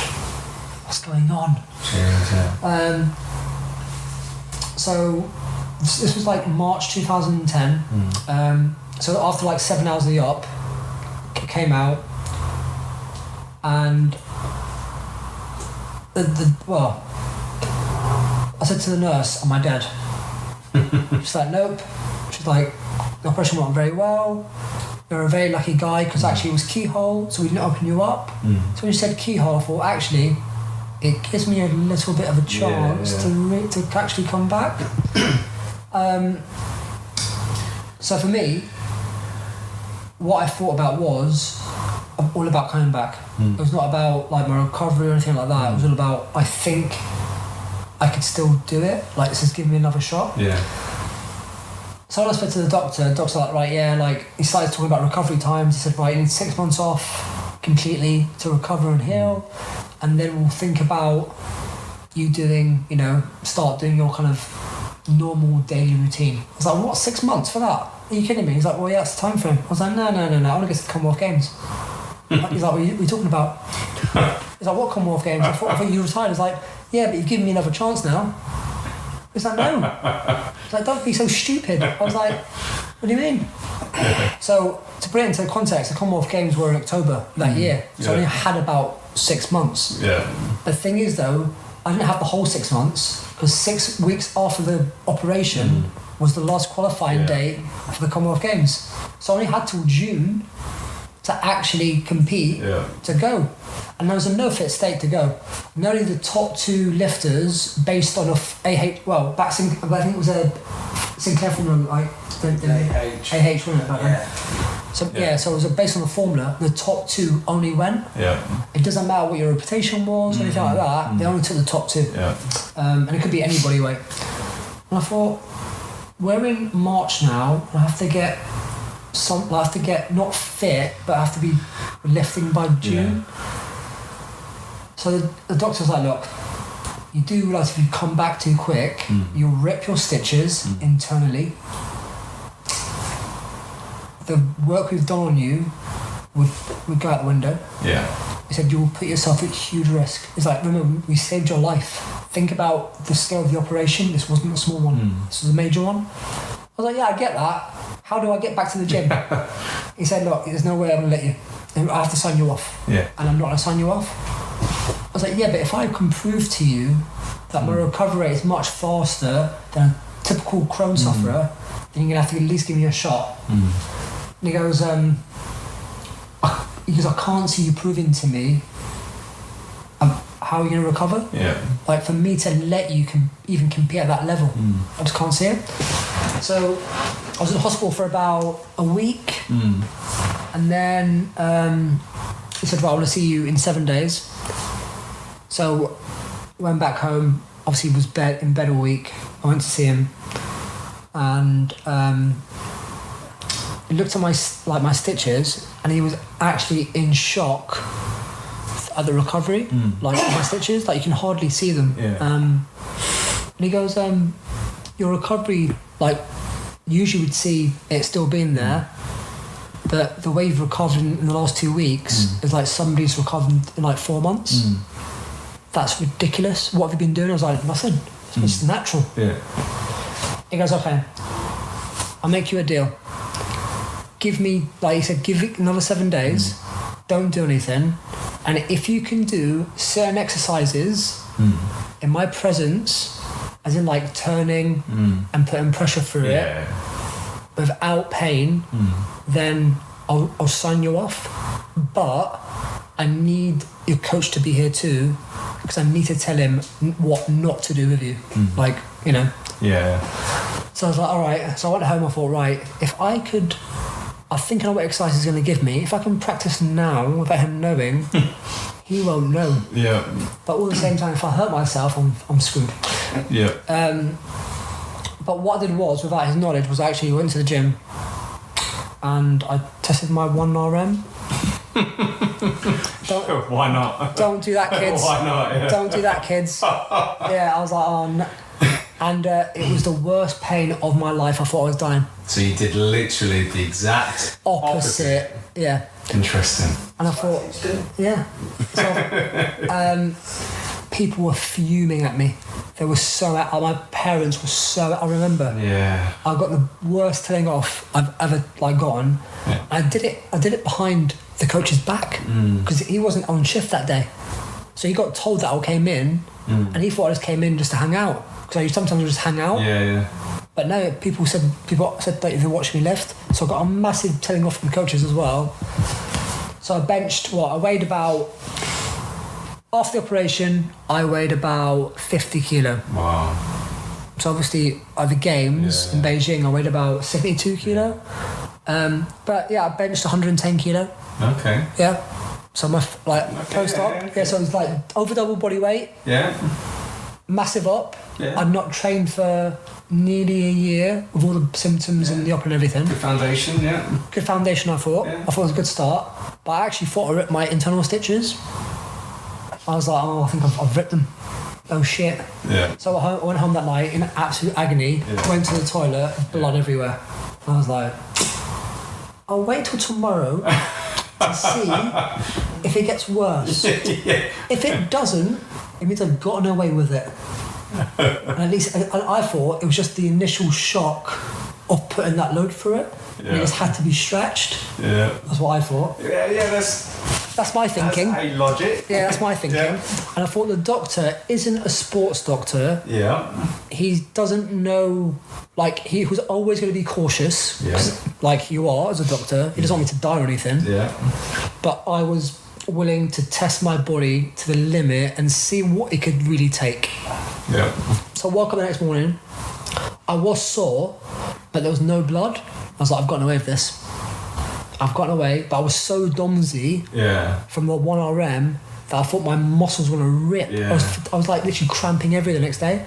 what's going on? So this was March 2010. So after 7 hours of the op, it came out, and I said to the nurse, am I dead? She's like, nope. She's like, the operation went very well. You're a very lucky guy because actually it was keyhole, so we didn't open you up. So when you said keyhole, I thought actually it gives me a little bit of a chance to actually come back. So for me, what I thought about was all about coming back. It was not about like my recovery or anything like that. It was all about, I think I could still do it. Like, this is giving me another shot. Yeah. So when I spoke to the doctor's like, right, yeah, like, he started talking about recovery times. He said, right, you need 6 months off completely to recover and heal, and then we'll think about you doing, start doing your kind of normal daily routine. I was like, what, 6 months for that? Are you kidding me? He's like, well, yeah, that's the time frame. I was like, no, I want to get to the Commonwealth Games. He's like, what are you talking about? He's like, what Commonwealth Games? I thought you retired. I was like, yeah, but you've given me another chance now. He's like, no. He's like, don't be so stupid. I was like, what do you mean? So, to put it into context, the Commonwealth Games were in October that year. So I only had about 6 months. Yeah. The thing is, though, I didn't have the whole 6 months, because 6 weeks after the operation was the last qualifying date for the Commonwealth Games. So I only had till June to actually compete to go. And I was in no fit state to go. And only the top 2 lifters based on I think it was a Sinclair formula, like AH, wasn't it, back then? So it was based on the formula, the top 2 only went. Yeah. It doesn't matter what your reputation was or anything like that, they only took the top 2. Yeah. And it could be any body weight. And I thought, we're in March now, and I have to get not fit, but I have to be lifting by June. So the doctor's like, look, you do realise if you come back too quick, you'll rip your stitches internally. The work we've done on you would go out the window. Yeah. He said, you'll put yourself at huge risk. He's like, remember, we saved your life. Think about the scale of the operation. This wasn't a small one. This was a major one. I was like, yeah, I get that. How do I get back to the gym? He said, look, there's no way I'm going to let you. I have to sign you off. Yeah. And I'm not going to sign you off. I was like, yeah, but if I can prove to you that my recovery rate is much faster than a typical Crohn's sufferer, then you're going to have to at least give me a shot. And he goes, I can't see you proving to me how are you going to recover? Yeah. Like, for me to let you even compete at that level, I just can't see it. So I was in the hospital for about a week, and then he said, right, I want to see you in 7 days. So went back home, obviously was in bed all week. I went to see him, and he looked at my stitches, and he was actually in shock at the recovery, like my stitches, like you can hardly see them. Yeah. And he goes, your recovery, like usually we'd see it still being there, but the way you've recovered in the last 2 weeks is like somebody's recovered in like 4 months. That's ridiculous. What have you been doing? I was like, nothing. It's natural. Yeah. He goes, okay, I'll make you a deal. Give me, like he said, give it another 7 days. Don't do anything. And if you can do certain exercises in my presence, as in like turning and putting pressure through it without pain, then I'll sign you off. But I need your coach to be here too, because I need to tell him what not to do with you. Like, Yeah. So I was like, all right. So I went home, I thought, right, if I could, I think I know what exercise he's going to give me. If I can practice now without him knowing, he won't know. Yeah. But all at the same time, if I hurt myself, I'm screwed. Yeah. But what I did was, without his knowledge, was I actually went to the gym and I tested my 1RM. Why not? Don't do that, kids. Why not? Yeah. Don't do that, kids. Yeah, I was like, oh no. And it was the worst pain of my life. I thought I was dying. So you did literally the exact opposite. Yeah. Interesting. And I thought, yeah. So, people were fuming at me. They were so my parents were so. I remember. Yeah. I got the worst telling off I've ever gotten. Yeah. I did it behind the coach's back because he wasn't on shift that day, so he got told that I came in, and he thought I just came in just to hang out. Because I sometimes just hang out. Yeah. But no, people said that if they watched me lift, so I got a massive telling off from the coaches as well. So I benched I weighed about, after the operation, I weighed about 50 kilo. Wow. So obviously at the games in Beijing, I weighed about 72 kilo. But yeah, I benched 110 kilo. Okay. Yeah. So my post-op, so it was like over double body weight. Yeah. Massive up. Yeah. I'd not trained for nearly a year with all the symptoms and the op and everything. Good foundation, yeah. Good foundation, I thought. Yeah. I thought it was a good start. But I actually thought I ripped my internal stitches. I was like, I think I've ripped them. Oh shit. Yeah. So I went home that night in absolute agony, went to the toilet, blood everywhere. I was like, I'll wait till tomorrow to see if it gets worse. If it doesn't, it means I've gotten away with it. And at least I thought it was just the initial shock of putting that load through it. Yeah. It just had to be stretched. Yeah. That's what I thought. Yeah, That's my thinking. That's a logic. Yeah, that's my thinking. Yeah. And I thought the doctor isn't a sports doctor. Yeah. He doesn't know, he was always going to be cautious. Yeah. Like you are as a doctor. He doesn't want me to die or anything. Yeah. But I was willing to test my body to the limit and see what it could really take. Yeah. So I woke up the next morning. I was sore, but there was no blood. I was like, I've gotten away with this. I've gotten away, but I was so domsy from the 1RM that I thought my muscles were going to rip. Yeah. I was like literally cramping everything the next day.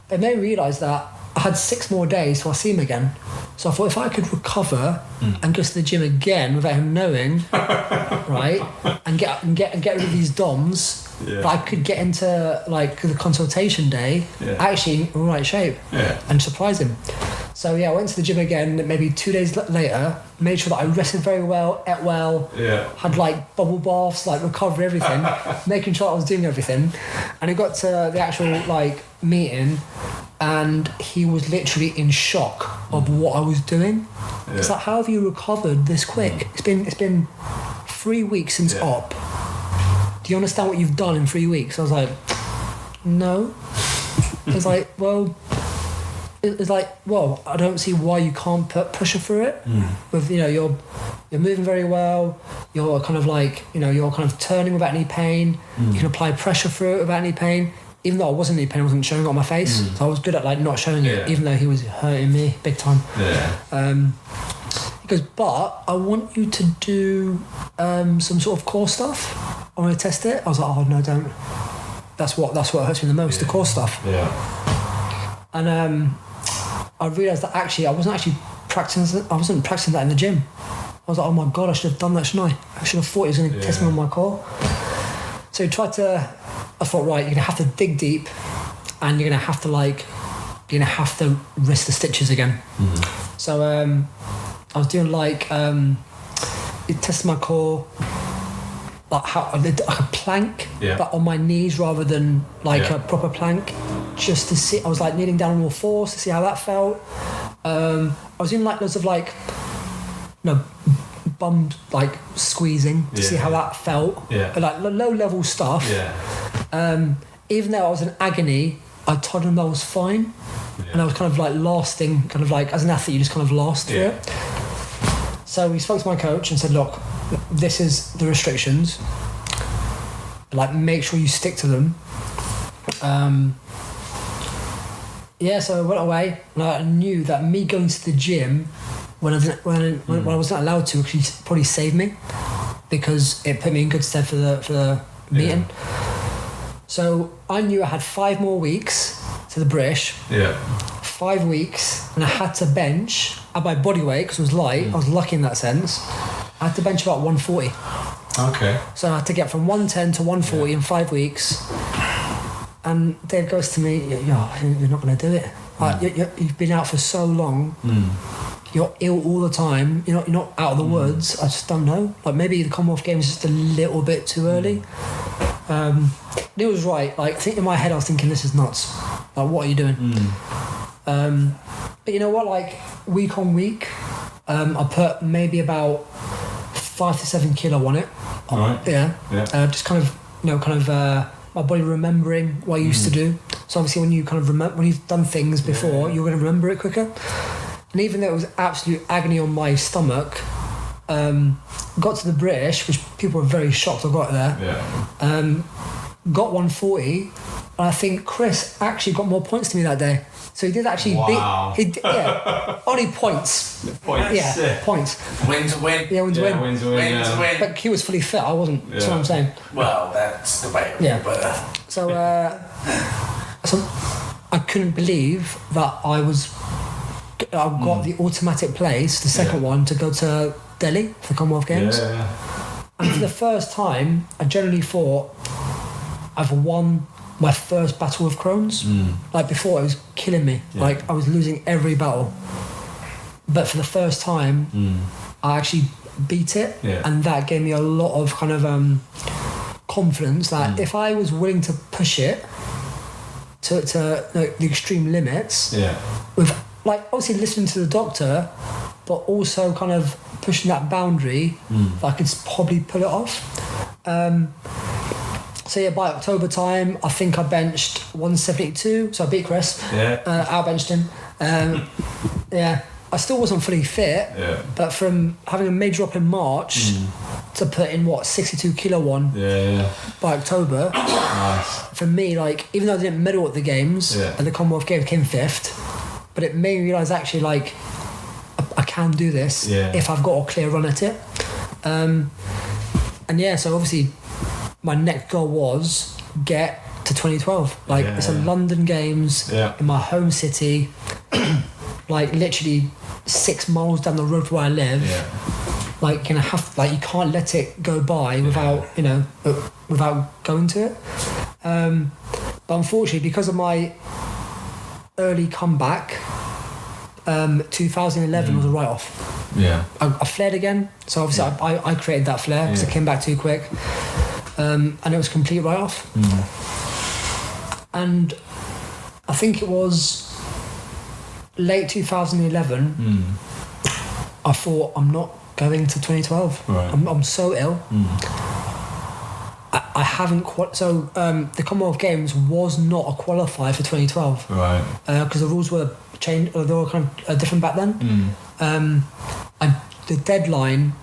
It made me realise that I had 6 more days till I see him again. So I thought if I could recover and go to the gym again without him knowing, right, and get rid of these DOMs, that I could get into the consultation day actually in the right shape and surprise him. So I went to the gym again maybe 2 days later, made sure that I rested very well, ate well, had bubble baths, recovery, everything, making sure I was doing everything. And it got to the actual meeting and he was literally in shock of what I was doing. It's like, how have you recovered this quick? It's been 3 weeks since op. Do you understand what you've done in 3 weeks? I was like, no. It's like, well, I don't see why you can't put pressure through it. With you're moving very well. You're kind of you're kind of turning without any pain. You can apply pressure through it without any pain. Even though I wasn't any pain, I wasn't showing it on my face. So I was good at not showing it, even though he was hurting me big time. He goes, but I want you to do some sort of core stuff. I want to test it. I was like, oh no, don't. That's what hurts me the most, the core stuff. And I realised that actually I wasn't practicing that in the gym. I was like, oh my god, I should have done that, shouldn't I? I should have thought he was going to test me on my core. So I thought, right, you're going to have to dig deep and you're going to have to risk the stitches again. So I was doing it tested my core, how I did a plank, but on my knees rather than a proper plank, just to see. I was kneeling down on all fours to see how that felt. I was doing loads of bum squeezing to see how that felt. Low level stuff. Even though I was in agony, I told him I was fine, and I was kind of lasting, as an athlete, you just kind of last through it. So we spoke to my coach and said, look, this is the restrictions. Make sure you stick to them. So I went away and I knew that me going to the gym when I wasn't allowed to actually probably saved me, because it put me in good stead for the meeting. So I knew I had 5 more weeks to the British. 5 weeks, and I had to bench at my body weight because it was light. I was lucky in that sense. I had to bench about 140. Okay. So I had to get from 110 to 140 in 5 weeks. And Dave goes to me, you're not going to do it. You've been out for so long. You're ill all the time. You're not out of the woods. I just don't know. Maybe the Commonwealth Games is just a little bit too early. He was right. I think in my head I was thinking, this is nuts. What are you doing? But you know what? Week on week, I put maybe about 5 to 7 kilo on it. All right. Just kind of my body remembering what I used to do. So obviously when you kind of remember, when you've done things before, you're going to remember it quicker. And even though it was absolute agony on my stomach, got to the British, which people were very shocked I got there. Got 140, and I think Chris actually got more points to me that day. So he did actually beat. Only points. Points. Yeah, points. Win to win. Yeah, win to win. Win to win. Win to win. But he was fully fit. I wasn't. That's what I'm saying. Well, that's debatable. Yeah. But So, so I couldn't believe that I got the automatic place, the second one, to go to Delhi for the Commonwealth Games. And for the first time, I generally thought I've won my first battle with Crohn's. Like before, it was killing me. Like I was losing every battle. But for the first time, I actually beat it, and that gave me a lot of kind of confidence that if I was willing to push it to the extreme limits, with like obviously listening to the doctor, but also kind of pushing that boundary, that I could probably pull it off. So yeah, by October time, I think I benched 172. So I beat Chris. Outbenched him. I still wasn't fully fit, but from having a major drop in March to put in 62 kilo one by October, for me, like even though I didn't medal at the games, at the Commonwealth Games, came 5th, but it made me realise actually like I can do this if I've got a clear run at it. So obviously my next goal was get to 2012. Like it's a London Games in my home city, like literally 6 miles down the road where I live. Like you can't let it go by without without going to it. But unfortunately, because of my early comeback, 2011 was a write-off. I flared again, so obviously I created that flare because I came back too quick, and it was a complete write-off. And I think it was late 2011. I thought I'm not going to 2012. I'm so ill. I haven't the Commonwealth Games was not a qualifier for 2012 because the rules were changed, or they were kind of different back then. And the deadline,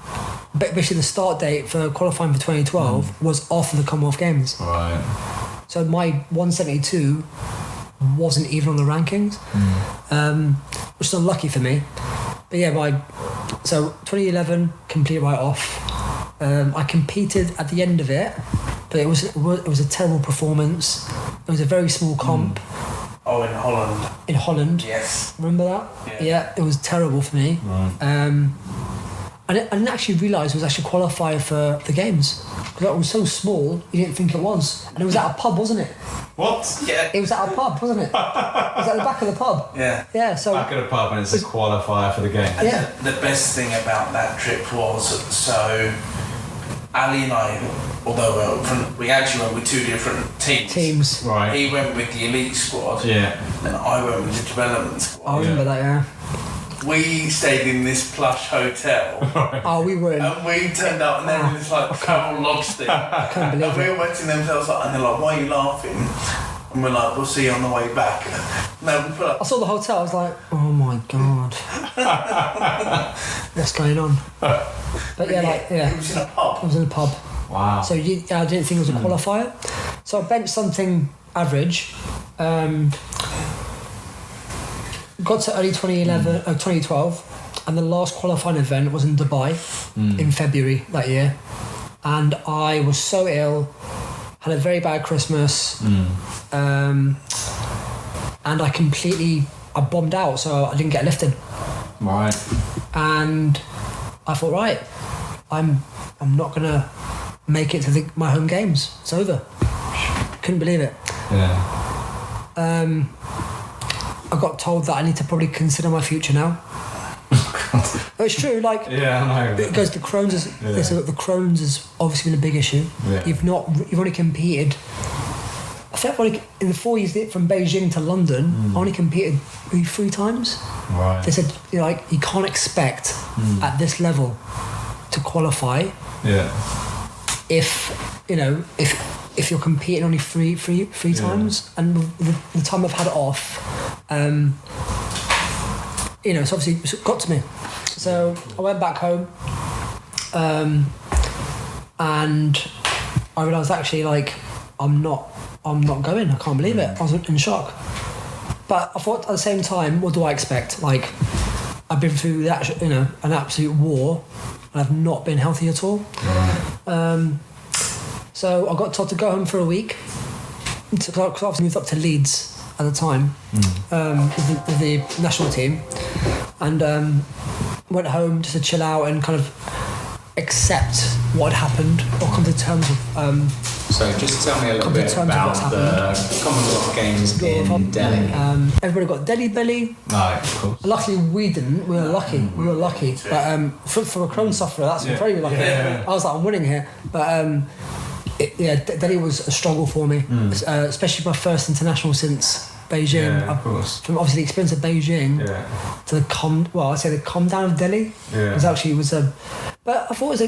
basically the start date for qualifying for 2012 was after the Commonwealth Games. So my 172 wasn't even on the rankings, which is unlucky for me. But yeah, so 2011 complete write-off. I competed at the end of it, but it was a terrible performance. It was a very small comp. Oh, in Holland. In Holland. Yes. Remember that? Yeah, it was terrible for me. I didn't actually realise it was actually qualified for the games. Because it was so small, you didn't think it was. And it was at a pub, wasn't it? What? Yeah. It was at a pub, wasn't it? It was at the back of the pub. Yeah. Yeah, so... Back of the pub, and it's a qualifier for the game. Yeah. The best thing about that trip was, so Ali and I, although we actually went with 2 different teams. Right. He went with the elite squad. And I went with the development squad. I remember that, yeah. We stayed in this plush hotel. Oh, we were. And we turned up, and then it's like travel lodge thing. I can't believe and we were wetting themselves up, and they're like, "Why are you laughing?" And we're like, "We'll see you on the way back." No, we put up. I saw the hotel. I was like, "Oh my god, what's going on?" But It was in a pub. It was in a pub. Wow. So I didn't think it was a qualifier. So I benched something average. Got to early 2012, and the last qualifying event was in Dubai in February that year, and I was so ill, had a very bad Christmas, and I bombed out, so I didn't get lifted. Right. And I thought, I'm not gonna make it to my home games. It's over. Couldn't believe it. Yeah. I got told that I need to probably consider my future now. But it's true, like I know. because the Crohn's is the Crohn's has obviously been a big issue. You've only competed. I think I've only in the 4 years from Beijing to London, I only competed 3 times. Right. They said you can't expect at this level to qualify. Yeah. If if you're competing only three times, and the time I've had it off, you know, it's obviously got to me. So I went back home, and I realised actually, like, I'm not going. I can't believe it. I was in shock. But I thought at the same time, what do I expect? Like, I've been through that, you know, an absolute war, and I've not been healthy at all. So I got told to go home for a week. Because I obviously moved up to Leeds at the time with the national team, and went home just to chill out and kind of accept what had happened or come to terms with. So just tell me a little bit about the Commonwealth Games in Delhi. Everybody got Delhi belly. Right, of course. Luckily we didn't. We were lucky. But for a Crohn sufferer, that's very lucky. I was like, I'm winning here. But Delhi was a struggle for me, especially my first international since Beijing. Yeah, of course. From obviously the experience of Beijing to the calm down of Delhi. Yeah. But I thought it was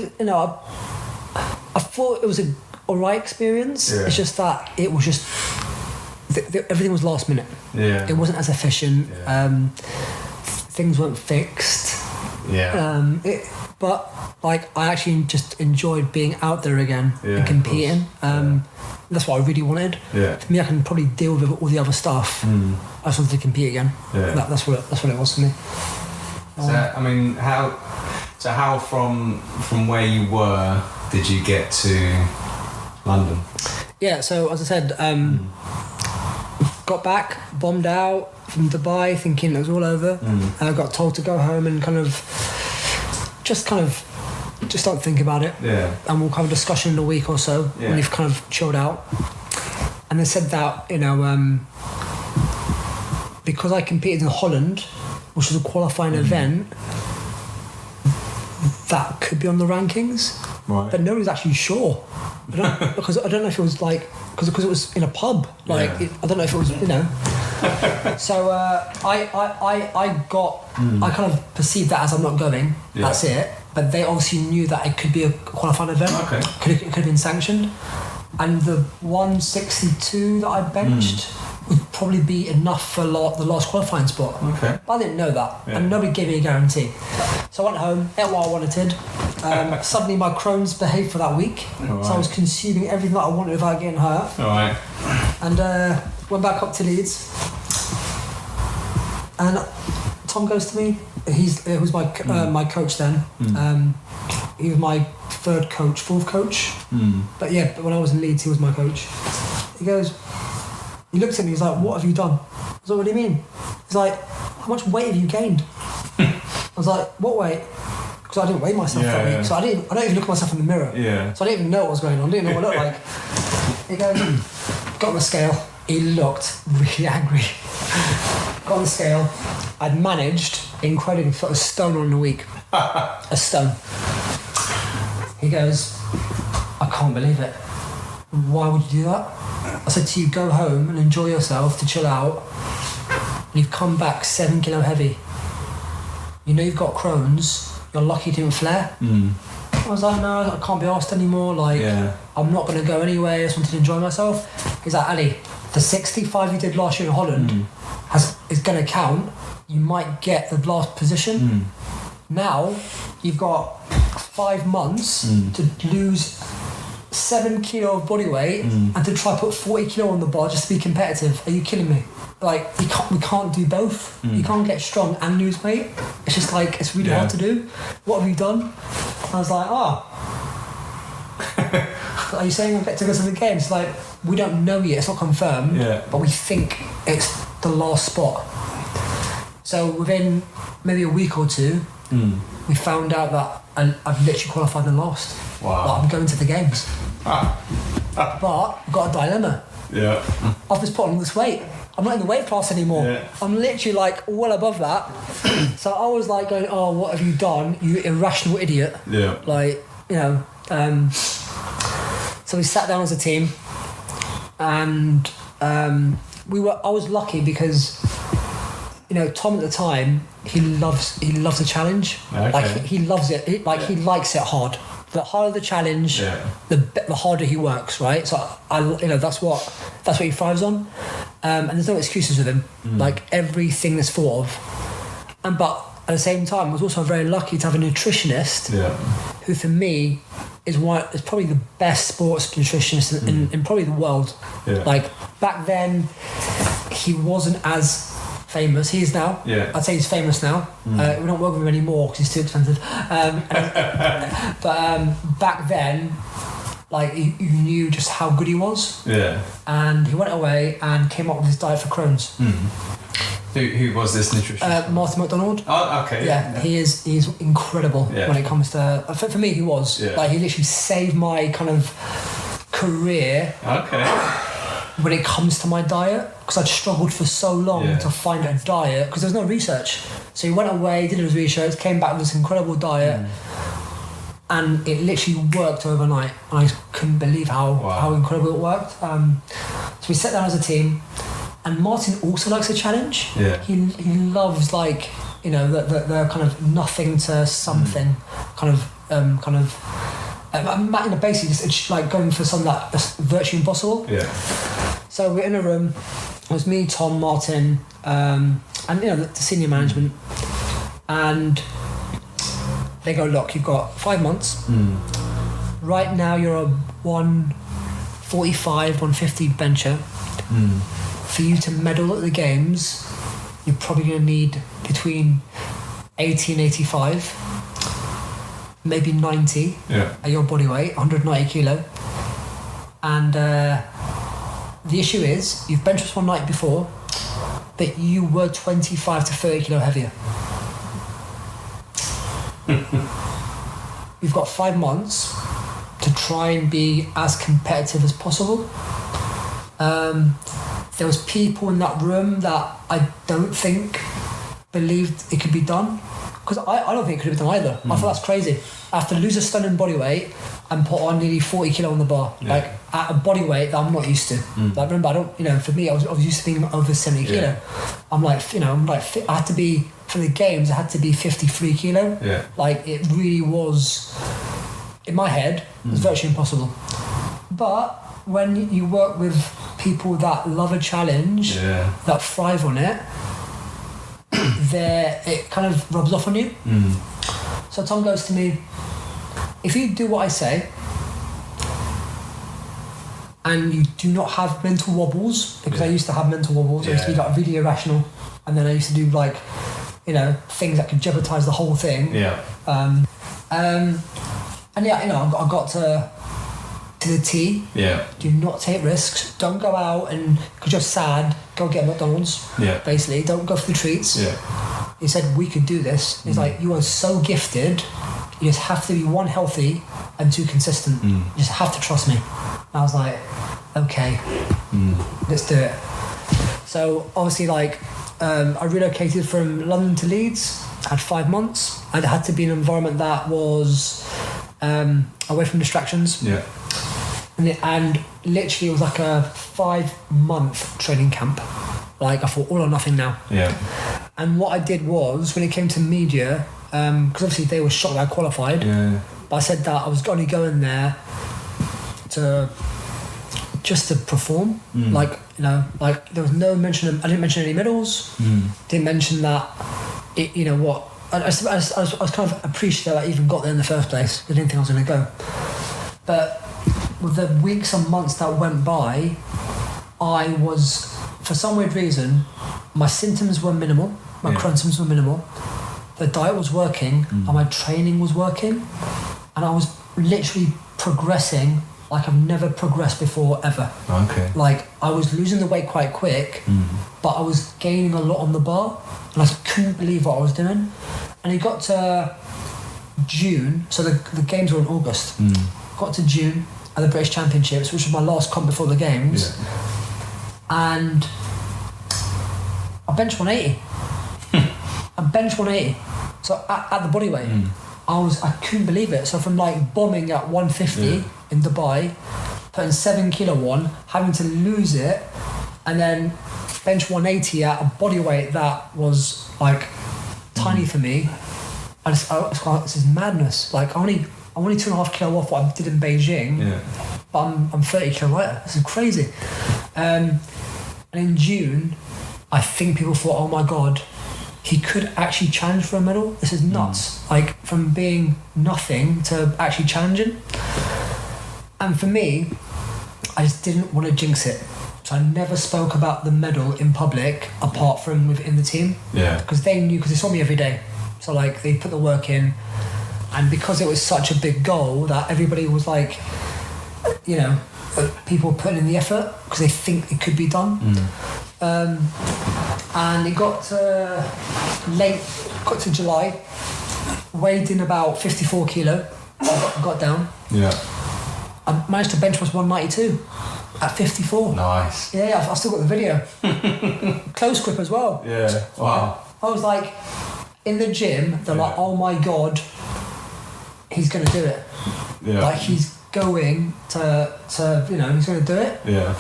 I thought it was a alright experience. Yeah. It's just that it was just everything was last minute. Yeah. It wasn't as efficient. Yeah. Things weren't fixed. Yeah. But like I actually just enjoyed being out there again and competing. That's what I really wanted. Yeah. For me, I can probably deal with all the other stuff. I just wanted to compete again. Yeah. That's what it was for me. So I mean, how from where you were did you get to London? Yeah. So as I said, got back, bombed out from Dubai, thinking it was all over. I got told to go home and just don't think about it. Yeah. And we'll have a discussion in a week or so when you've kind of chilled out. And they said that, you know, because I competed in Holland, which was a qualifying event, that could be on the rankings. Right. But nobody's actually sure. Because I don't know if it was like because it was in a pub. Like I don't know if it was, you know. So I kind of perceived that as I'm not going. Yeah. That's it. But they obviously knew that it could be a qualifying event. Okay. It could have been sanctioned. And the 162 that I benched would probably be enough for the last qualifying spot. Okay. But I didn't know that. Yeah. And nobody gave me a guarantee. So I went home, ate what I wanted. Suddenly my Crohn's behaved for that week. Right. So I was consuming everything that I wanted without getting hurt. All right. And went back up to Leeds. And Tom goes to me. He was my coach then. He was my fourth coach. But when I was in Leeds, he was my coach. He looked at me, he's like, what have you done? I was like, what do you mean? He's like, how much weight have you gained? I was like, what weight? Because I didn't weigh myself that week. So I don't even look at myself in the mirror. Yeah. So I didn't even know what was going on. I didn't know what I looked like. He goes, got on the scale. He looked really angry. Got on the scale. I'd managed, incredibly, to put a stone on in a week. A stone. He goes, I can't believe it. Why would you do that? I said to you, go home and enjoy yourself to chill out. And you've come back 7 kilo heavy. You know you've got Crohn's. You're lucky it didn't flare. I was like, no, I can't be asked anymore. Like, I'm not going to go anyway. I just wanted to enjoy myself. He's like, Ali, the 65 you did last year in Holland is going to count. You might get the last position. Now, you've got 5 months to lose 7 kilo of body weight and to try put 40 kilo on the bar just to be competitive. Are you kidding me? Like, we can't do both. You can't get strong and lose weight. It's just like, it's really hard to do. What have you done? I was like, are you saying I'm to go to the games? Like, we don't know yet, it's not confirmed, but we think it's the last spot. So within maybe a week or two, we found out that I've literally qualified and lost. Wow. Like, I'm going to the games. But I've got a dilemma. Yeah. I've just put on this weight. I'm not in the weight class anymore. Yeah. I'm literally like well above that. So I was like going, oh, what have you done, you irrational idiot? Yeah. Like, you know, so we sat down as a team and I was lucky because, you know, Tom at the time, he loves a challenge. Okay. Like he loves it. He likes it hard. the harder the challenge, the harder he works, right? So that's what he thrives on, and there's no excuses with him. Like everything that's thought of, but at the same time, I was also very lucky to have a nutritionist, who for me is probably the best sports nutritionist in probably the world. Like back then, he wasn't as famous. He is now. I'd say he's famous now. We don't work with him anymore because he's too expensive. But back then, like you knew just how good he was. And he went away and came up with his diet for Crohn's. Who was this nutritionist? Martin McDonald. Oh, okay. Yeah, he's incredible when it comes to. For me, he was like he literally saved my kind of career. Okay. When it comes to my diet, because I'd struggled for so long to find a diet because there was no research. So he went away, did his research, came back with this incredible diet, and it literally worked overnight. And I couldn't believe how incredible it worked. So we sat down as a team. And Martin also likes a challenge. He loves like the kind of nothing to something basically just like going for something that's virtually impossible. So we're in a room. It was me, Tom, Martin, and the senior management, and they go, look, you've got 5 months. Right now you're a 145, 150 bencher. For you to medal at the games, you're probably going to need between 80 and 85, maybe 90 at your body weight, 190 kilo. And the issue is, you've bench pressed one night before, but you were 25 to 30 kilo heavier. You've got 5 months to try and be as competitive as possible. There was people in that room that I don't think believed it could be done, because I don't think it could have been done either. I thought that's crazy. I have to lose a stunning body weight and put on nearly 40 kilo on the bar, like at a body weight that I'm not used to. Like remember, I don't, for me, I was used to being over 70 kilo. I'm like, I had to be, for the games, I had to be 53 kilo. Like it really was, in my head, it was virtually impossible. But when you work with people that love a challenge, that thrive on it, it kind of rubs off on you. So Tom goes to me, if you do what I say and you do not have mental wobbles, because I used to have mental wobbles, I used to be like really irrational, and then I used to do like things that could jeopardize the whole thing. I got to the T. Do not take risks. Don't go out and, because you're sad, go get McDonald's. Basically, don't go for the treats. He said, we could do this. He's like, you are so gifted. You just have to be, 1, healthy, and 2, consistent. You just have to trust me. And I was like, okay, let's do it. So obviously, like, I relocated from London to Leeds. I had 5 months. I had to be in an environment that was away from distractions. And literally it was like a 5-month training camp. Like I thought, all or nothing now. And what I did was, when it came to media, because obviously they were shocked that I qualified, but I said that I was only going there to perform. Like there was no mention I didn't mention any medals. Didn't mention that I was kind of appreciative that I even got there in the first place. I didn't think I was going to go. But with the weeks and months that went by, I was, for some weird reason, my symptoms were minimal, my Crohn's symptoms were minimal, the diet was working, and my training was working, and I was literally progressing like I've never progressed before ever. Like I was losing the weight quite quick, but I was gaining a lot on the bar, and I couldn't believe what I was doing. And it got to June, so the games were in August. Got to June at the British Championships, which was my last comp before the games, and I benched 180. I benched 180. So at the body weight, I couldn't believe it. So from like bombing at 150 in Dubai, putting 7 kilo on, having to lose it, and then bench 180 at a body weight that was like tiny for me. I was like, this is madness. Like I I'm only 2.5 kilo off what I did in Beijing, but I'm 30 kilo lighter. This is crazy. And in June, I think people thought, oh my God, he could actually challenge for a medal. This is nuts. Like, from being nothing to actually challenging. And for me, I just didn't want to jinx it. So I never spoke about the medal in public apart from within the team. Yeah. Because they saw me every day. So like, they put the work in. And because it was such a big goal that everybody was like, you know, people putting in the effort because they think it could be done. And it got to July, weighed in about 54 kilo, got down. Yeah. I managed to bench press 192 at 54. Nice. Yeah, I've still got the video. Close grip as well. Yeah. Wow. I was like, in the gym, they're like, oh my God, he's going to do it. Yeah. Like, he's going to you know, he's going to do it. Yeah.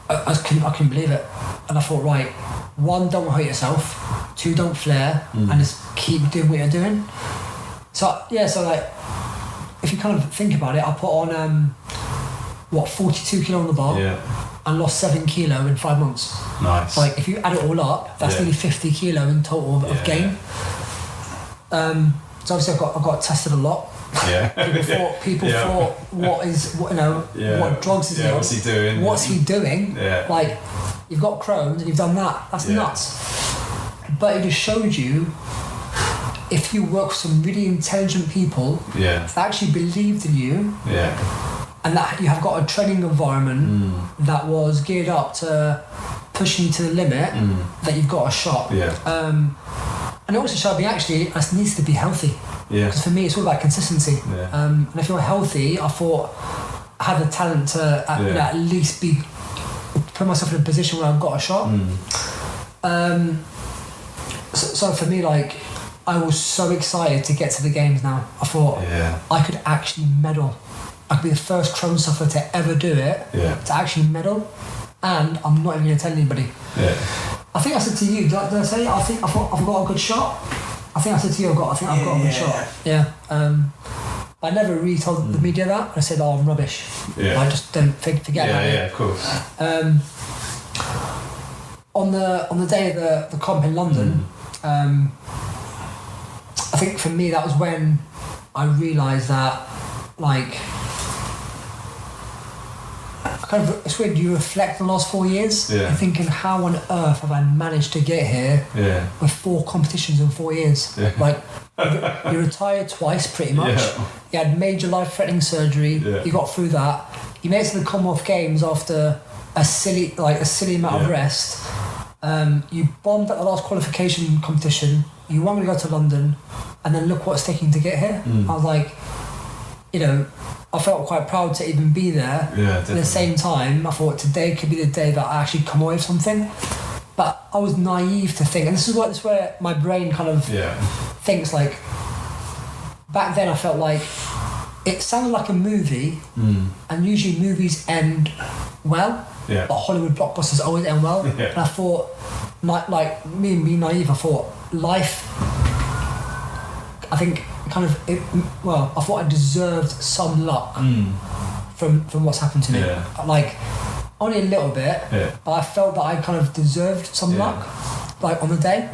I couldn't believe it. And I thought, right, 1, don't hurt yourself. 2, don't flare. And just keep doing what you're doing. So, yeah, so like, if you kind of think about it, I put on, 42 kilo on the bar. And lost 7 kilo in 5 months. Nice. Like, if you add it all up, that's nearly 50 kilo in total of gain. So obviously I got tested a lot. Yeah. People thought, what drugs is he on? What's he doing? What's he doing? Yeah. Like, you've got Crohn's and you've done that. That's nuts. But it just showed you, if you work with some really intelligent people that actually believed in you, and that you have got a training environment that was geared up to pushing you to the limit, that you've got a shot. And it also showed me, actually, it needs to be healthy. Because for me, it's all about consistency. And if you're healthy, I thought I had the talent to at least put myself in a position where I've got a shot. So for me, like, I was so excited to get to the games now. I thought I could actually medal. I could be the first Crohns sufferer to ever do it, to actually medal, and I'm not even going to tell anybody. I think I said to you, did I say? I thought I've got a good shot. I think I said to you, I've got a good shot. I never really told the media that. I said, I'm rubbish. I just don't forget about it. Of course. On the day of the comp in London, I think for me that was when I realised that, like, it's weird, you reflect on the last 4 years, you're thinking, how on earth have I managed to get here with 4 competitions in 4 years? Like, you retired twice pretty much, you had major life-threatening surgery, you got through that, you made it to the Commonwealth Games after a silly amount of rest, you bombed at the last qualification competition, you wanted to go to London, and then look what it's taking to get here. I was like, you know, I felt quite proud to even be there. At the same time, I thought today could be the day that I actually come away with something. But I was naive to think, and this is where my brain kind of thinks, like, back then I felt like it sounded like a movie, and usually movies end well, but Hollywood blockbusters always end well. And I thought, like me and being naive, I thought life, I think I thought I deserved some luck from what's happened to me. Like, only a little bit, but I felt that I kind of deserved some luck, like, on the day.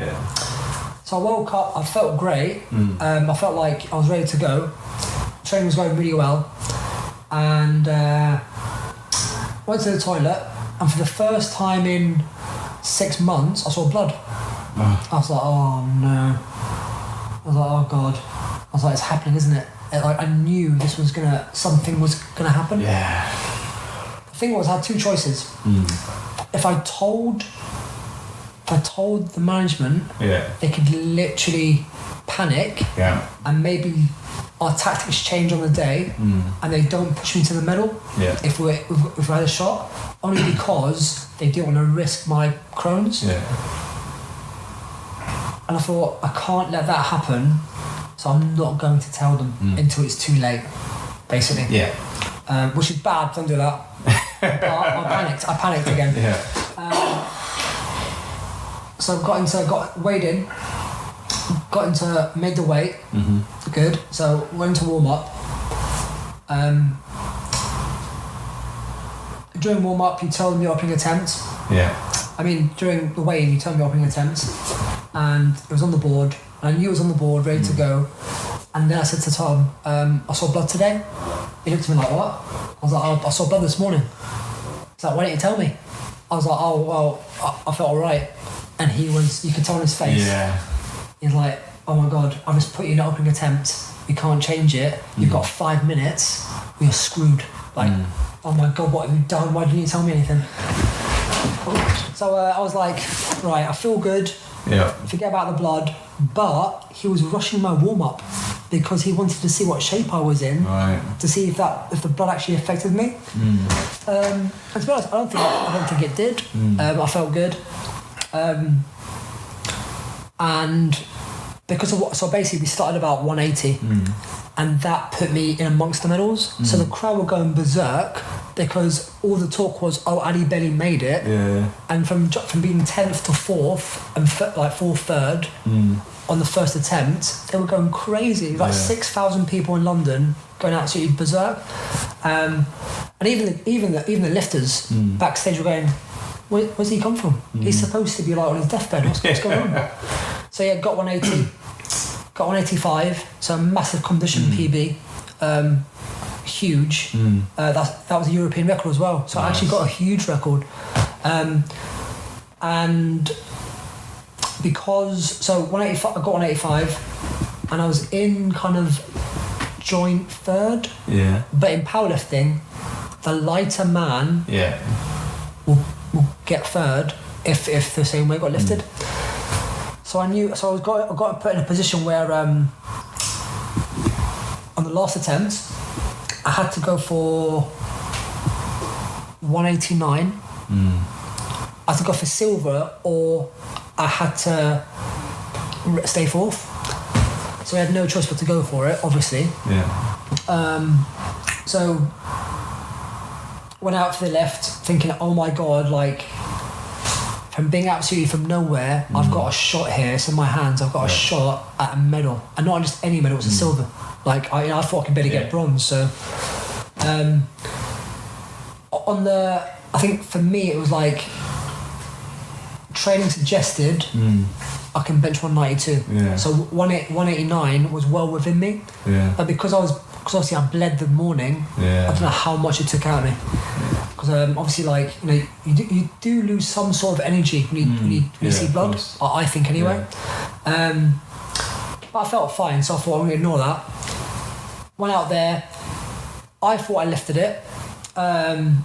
So I woke up, I felt great, I felt like I was ready to go. Training was going really well, and went to the toilet, and for the first time in 6 months, I saw blood. I was like, oh no. I was like, oh God. I was like, it's happening, isn't it? Like, I knew this was something was gonna happen. The thing was, I had 2 choices. If I told the management, they could literally panic, and maybe our tactics change on the day, and they don't push me to the medal if we had a shot, only because they didn't want to risk my Crohn's. And I thought, I can't let that happen, so I'm not going to tell them until it's too late, basically. Which is bad, don't do that. I panicked again. So I got weighed in. made the weight, good. So went to warm up. During warm up, you tell them your opening attempt. Yeah. I mean, during the weigh-in, you tell me your opening attempt, and it was on the board. And I knew it was on the board, ready to go. And then I said to Tom, I saw blood today. He looked at me like, what? I was like, I saw blood this morning. He's like, why didn't you tell me? I was like, oh, well, I felt all right. And you could tell on his face. Yeah. He's like, oh my God, I just put you in an opening attempt. You can't change it. You've got 5 minutes. You're screwed. Like, oh my God, what have you done? Why didn't you tell me anything? So I was like, right, I feel good. Yeah. Forget about the blood. But he was rushing my warm-up because he wanted to see what shape I was in, right, to see if the blood actually affected me. And to be honest, I don't think it did. I felt good. And because of so basically we started about 180, and that put me in amongst the medals. So the crowd were going berserk because all the talk was, oh, Ali barely made it. Yeah. And from being 10th to 4th and like 4th, 3rd on the first attempt, they were going crazy. Like 6,000 people in London going absolutely berserk. And even the lifters backstage were going, where's he come from? He's supposed to be like on his deathbed. What's going on? So yeah, got 180, got 185. So a massive competition PB, huge. That was a European record as well. So I actually got a huge record, and because 185, I got 185, and I was in kind of joint third. Yeah. But in powerlifting, the lighter man will get third if the same weight got lifted. So I got put in a position where on the last attempt I had to go for 189. I had to go for silver or I had to stay fourth. So I had no choice but to go for it, obviously. Yeah. So went out to the left thinking, oh my God, like from being absolutely from nowhere, I've got a shot here. It's in my hands. I've got a shot at a medal, and not just any medal. It was a silver. Like I thought I could barely get bronze. So, I think for me it was like training suggested I can bench 192. Yeah. So 189 was well within me. Yeah. But because obviously I bled the morning, I don't know how much it took out of me. Because obviously, like, you know, you do lose some sort of energy when you see blood. I think anyway. Yeah. But I felt fine, so I thought I'm going to ignore that. Went out there. I thought I lifted it, and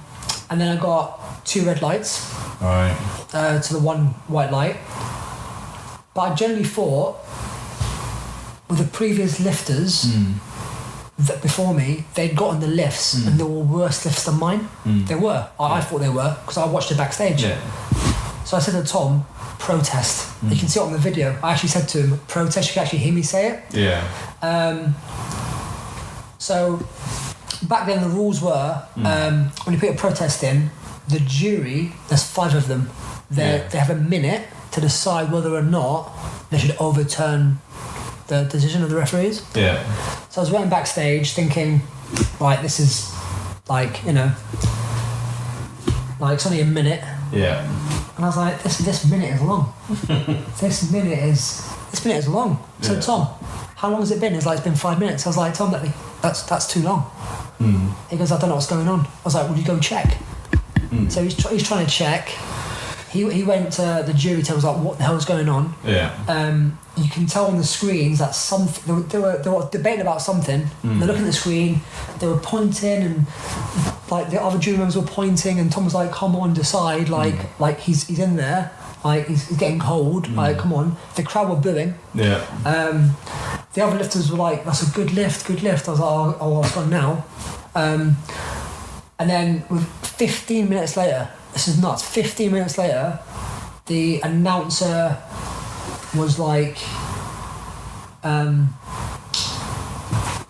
then I got 2 red lights. Right. To the 1 white light. But I generally thought with the previous lifters that before me, they'd gotten the lifts and they were worse lifts than mine. They were. I thought they were because I watched it backstage. Yeah. So I said to Tom, protest. You can see it on the video. I actually said to him, protest. You can actually hear me say it. Yeah. So back then the rules were when you put a protest in, the jury, there's 5 of them. They have a minute to decide whether or not they should overturn the decision of the referees. Yeah. So I was running backstage thinking, right, this is like, you know, like it's only a minute. Yeah. And I was like, this minute is long. this minute is long. So Tom, how long has it been? He's like, it's been 5 minutes. I was like, Tom, that's too long. He goes, I don't know what's going on. I was like, will you go check? So he's trying to check. He went to the jury table, was like, what the hell is going on? Yeah. You can tell on the screens that something they were debating about something. They're looking at the screen, they were pointing, and like the other jury members were pointing, and Tom was like, come on, decide, like he's in there, like he's getting cold, like come on. The crowd were booing. Yeah. The other lifters were like, that's a good lift. I was like, oh, it's gone now. And then with 15 minutes later, this is nuts. 15 minutes later, the announcer was like, it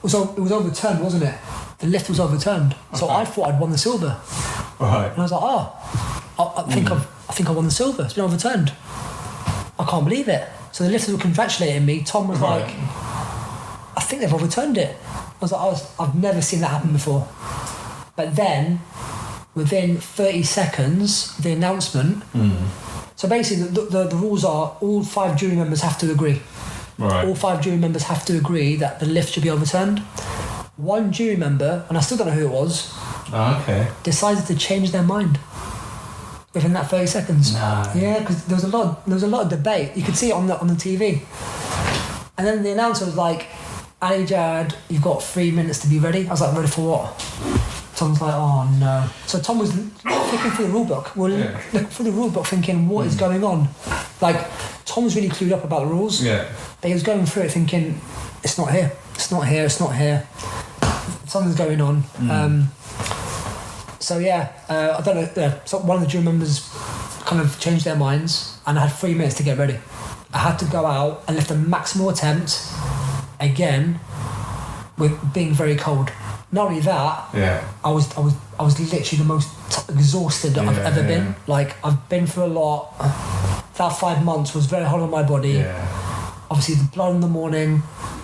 was overturned, wasn't it? The lift was overturned. So I thought I'd won the silver. Right. And I was like, I think I won the silver. It's been overturned. I can't believe it. So the lifters were congratulating me. Tom was like, I think they've overturned it. I was like, I've never seen that happen before. But then, within 30 seconds, the announcement. So basically, the rules are all 5 jury members have to agree. Right. All 5 jury members have to agree that the lift should be overturned. One jury member, and I still don't know who it was, decided to change their mind within that 30 seconds. No. Yeah, because there was a lot of debate. You could see it on the TV. And then the announcer was like, Ali Jawad, you've got 3 minutes to be ready. I was like, ready for what? Tom's like, oh no. So Tom was looking through the rule book. Looking through the rule book thinking, what is going on? Like, Tom's really clued up about the rules. Yeah. But he was going through it thinking, it's not here. It's not here. It's not here. Something's going on. So yeah, I don't know. So one of the jury members kind of changed their minds, and I had 3 minutes to get ready. I had to go out and lift a maximal attempt again, with being very cold. Not only that, I was literally the most exhausted I've ever been. Like, I've been through a lot. That 5 months was very hard on my body. Yeah. Obviously, the blood in the morning,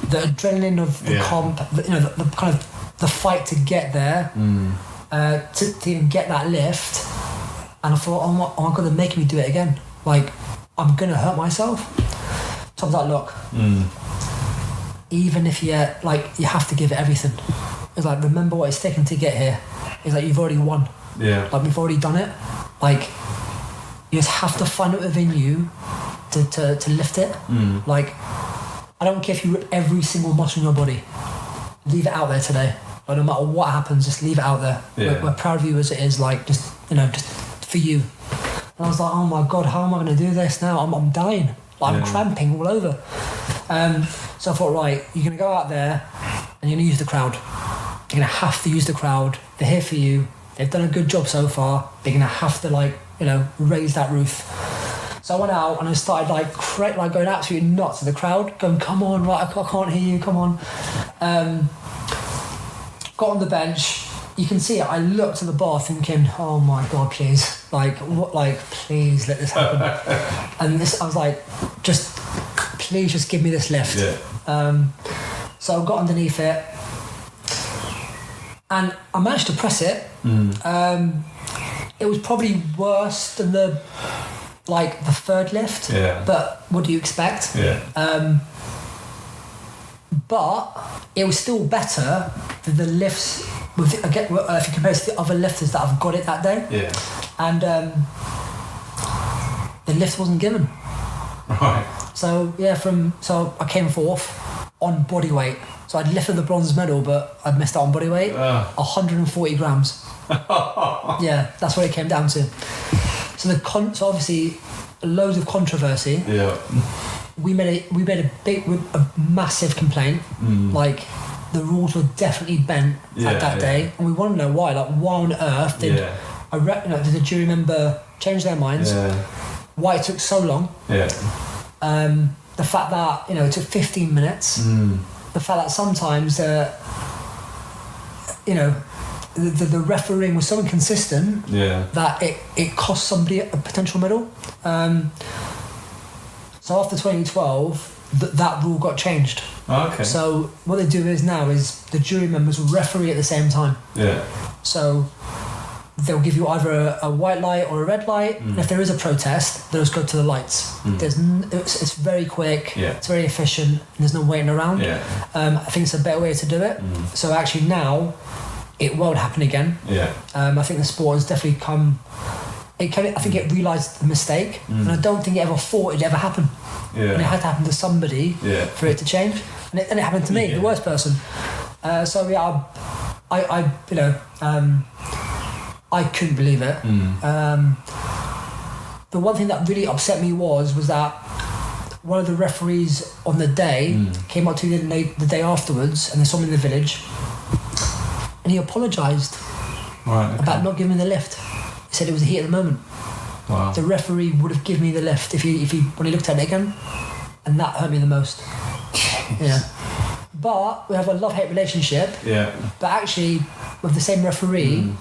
the adrenaline of the comp, the kind of the fight to get there, to even get that lift. And I thought, oh my God, they're making me do it again. Like, I'm gonna hurt myself. So I was like, look, even if you have to give it everything. It's like, remember what it's taken to get here. It's like, you've already won. Yeah. Like, we've already done it. Like, you just have to find it within you to lift it. Like, I don't care if you rip every single muscle in your body. Leave it out there today. Like, no matter what happens, just leave it out there. Yeah. We're proud of you as it is, like, just for you. And I was like, oh my God, how am I going to do this now? I'm dying. Like, I'm cramping all over. So I thought, right, you're going to go out there and you're going to use the crowd. You're going to have to use the crowd. They're here for you. They've done a good job so far. They're going to have to, raise that roof. So I went out and I started going absolutely nuts to the crowd, going, come on, right, I can't hear you, come on. Got on the bench. You can see it. I looked at the bar thinking, oh my God, please. Please let this happen. And I was like, please just give me this lift. Yeah. So I got underneath it. And I managed to press it. It was probably worse than the third lift. Yeah. But what do you expect? Yeah. But it was still better than the lifts if you compare it to the other lifters that have got it that day. Yeah. And the lift wasn't given. Right. So I came fourth on body weight. So I'd lifted the bronze medal, but I'd missed out on body weight. 140 grams. Yeah, that's what it came down to. So so obviously, loads of controversy. Yeah. We made a massive complaint. Like, the rules were definitely bent at that day, and we want to know why. Like, why on earth did did the jury member change their minds? Yeah. Why it took so long? Yeah. The fact that it took 15 minutes. The fact that sometimes the refereeing was so inconsistent that it cost somebody a potential medal. So after 2012, that rule got changed. Oh, okay. So what they do now is the jury members will referee at the same time. Yeah. So they'll give you either a white light or a red light, and if there is a protest, they'll just go to the lights. It's very quick, it's very efficient, and there's no waiting around. Yeah. I think it's a better way to do it. So actually now, it won't happen again. Yeah. I think the sport has definitely come... I think it realised the mistake, and I don't think it ever thought it'd ever happen. Yeah. And it had to happen to somebody for it to change, and it happened to me, the worst person. I couldn't believe it. The one thing that really upset me was that one of the referees on the day came up to me the day afterwards, and they saw me in the village, and he apologised about not giving me the lift. He said it was a heat at the moment. Wow. The referee would have given me the lift when he looked at it again, and that hurt me the most. Yeah. But we have a love-hate relationship. Yeah. But actually, with the same referee,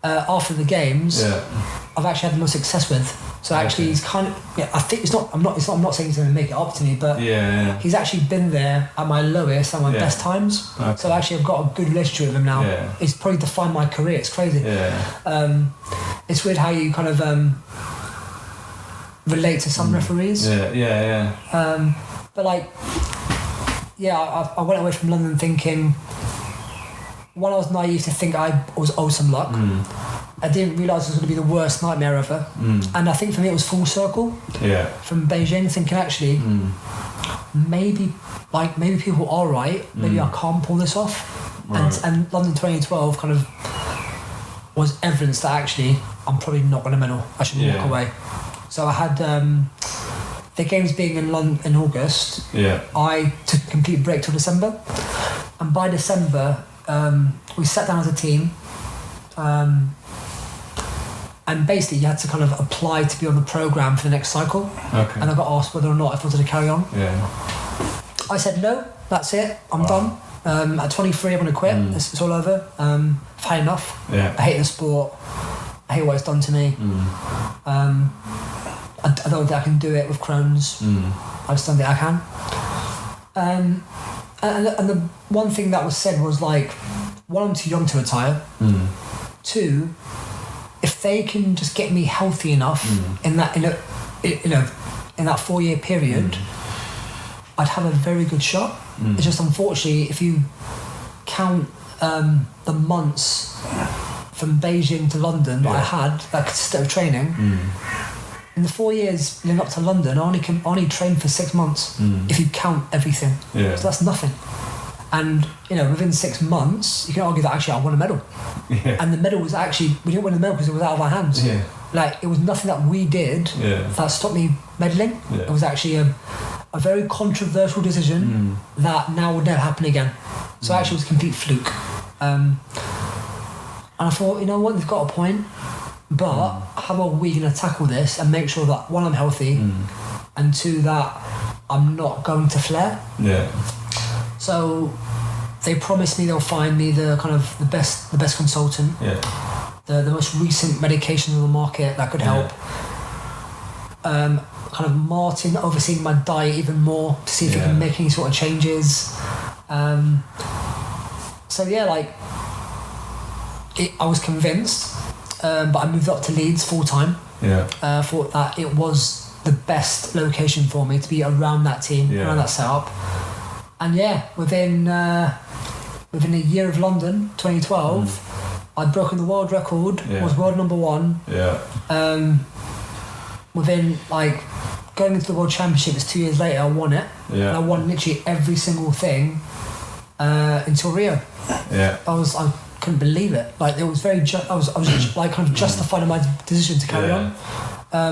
after the games, I've actually had the most success with. So actually, he's kind of. Yeah, I think it's not. I'm not saying he's going to make it up to me, but he's actually been there at my lowest and my best times. Okay. So actually, I've got a good relationship with him now. Yeah. It's probably defined my career. It's crazy. Yeah. It's weird how you kind of relate to some referees. Yeah. But like, I went away from London thinking. One, I was naive to think I was owed some luck. I didn't realise it was going to be the worst nightmare ever. And I think for me it was full circle. Yeah. From Beijing, thinking actually, maybe people are right. Maybe I can't pull this off. Right. And London 2012 kind of was evidence that actually I'm probably not going to medal. I should walk away. So I had the games being in London in August. Yeah. I took a complete break till December, and by December. We sat down as a team, and basically you had to kind of apply to be on the programme for the next cycle. Okay. And I got asked whether or not I wanted to carry on. Yeah. I said no, that's it, I'm done. At 23 I'm going to quit, it's all over. I've had enough. Yeah. I hate the sport, I hate what it's done to me. I don't think I can do it with Crohn's. I just don't think I can. And the one thing that was said was like, one, I'm too young to retire. Two, if they can just get me healthy enough in that 4-year period, I'd have a very good shot. It's just unfortunately, if you count the months from Beijing to London that I had that consisted of training. In the 4 years leading up to London, I only trained for 6 months if you count everything. Yeah. So that's nothing. And within 6 months, you can argue that actually I won a medal. Yeah. And the medal was actually, we didn't win the medal because it was out of our hands. Yeah. Like, it was nothing that we did that stopped me medaling. Yeah. It was actually a very controversial decision that now would never happen again. So actually it was a complete fluke. And I thought, you know what, they've got a point. But how are we going to tackle this and make sure that, one, I'm healthy, and two, that I'm not going to flare? Yeah. So they promised me they'll find me the best consultant, the most recent medication on the market that could help. Kind of Martin overseeing my diet even more to see if he can make any sort of changes. So I was convinced. But I moved up to Leeds full time. Thought that it was the best location for me to be around that team, around that setup. And within a year of London, 2012, I'd broken the world record. Was world number 1. Within going into the world championship, it's 2 years later, I won it. And I won literally every single thing until Rio. I couldn't believe it. It was very. I was kind of justified in my decision to carry on.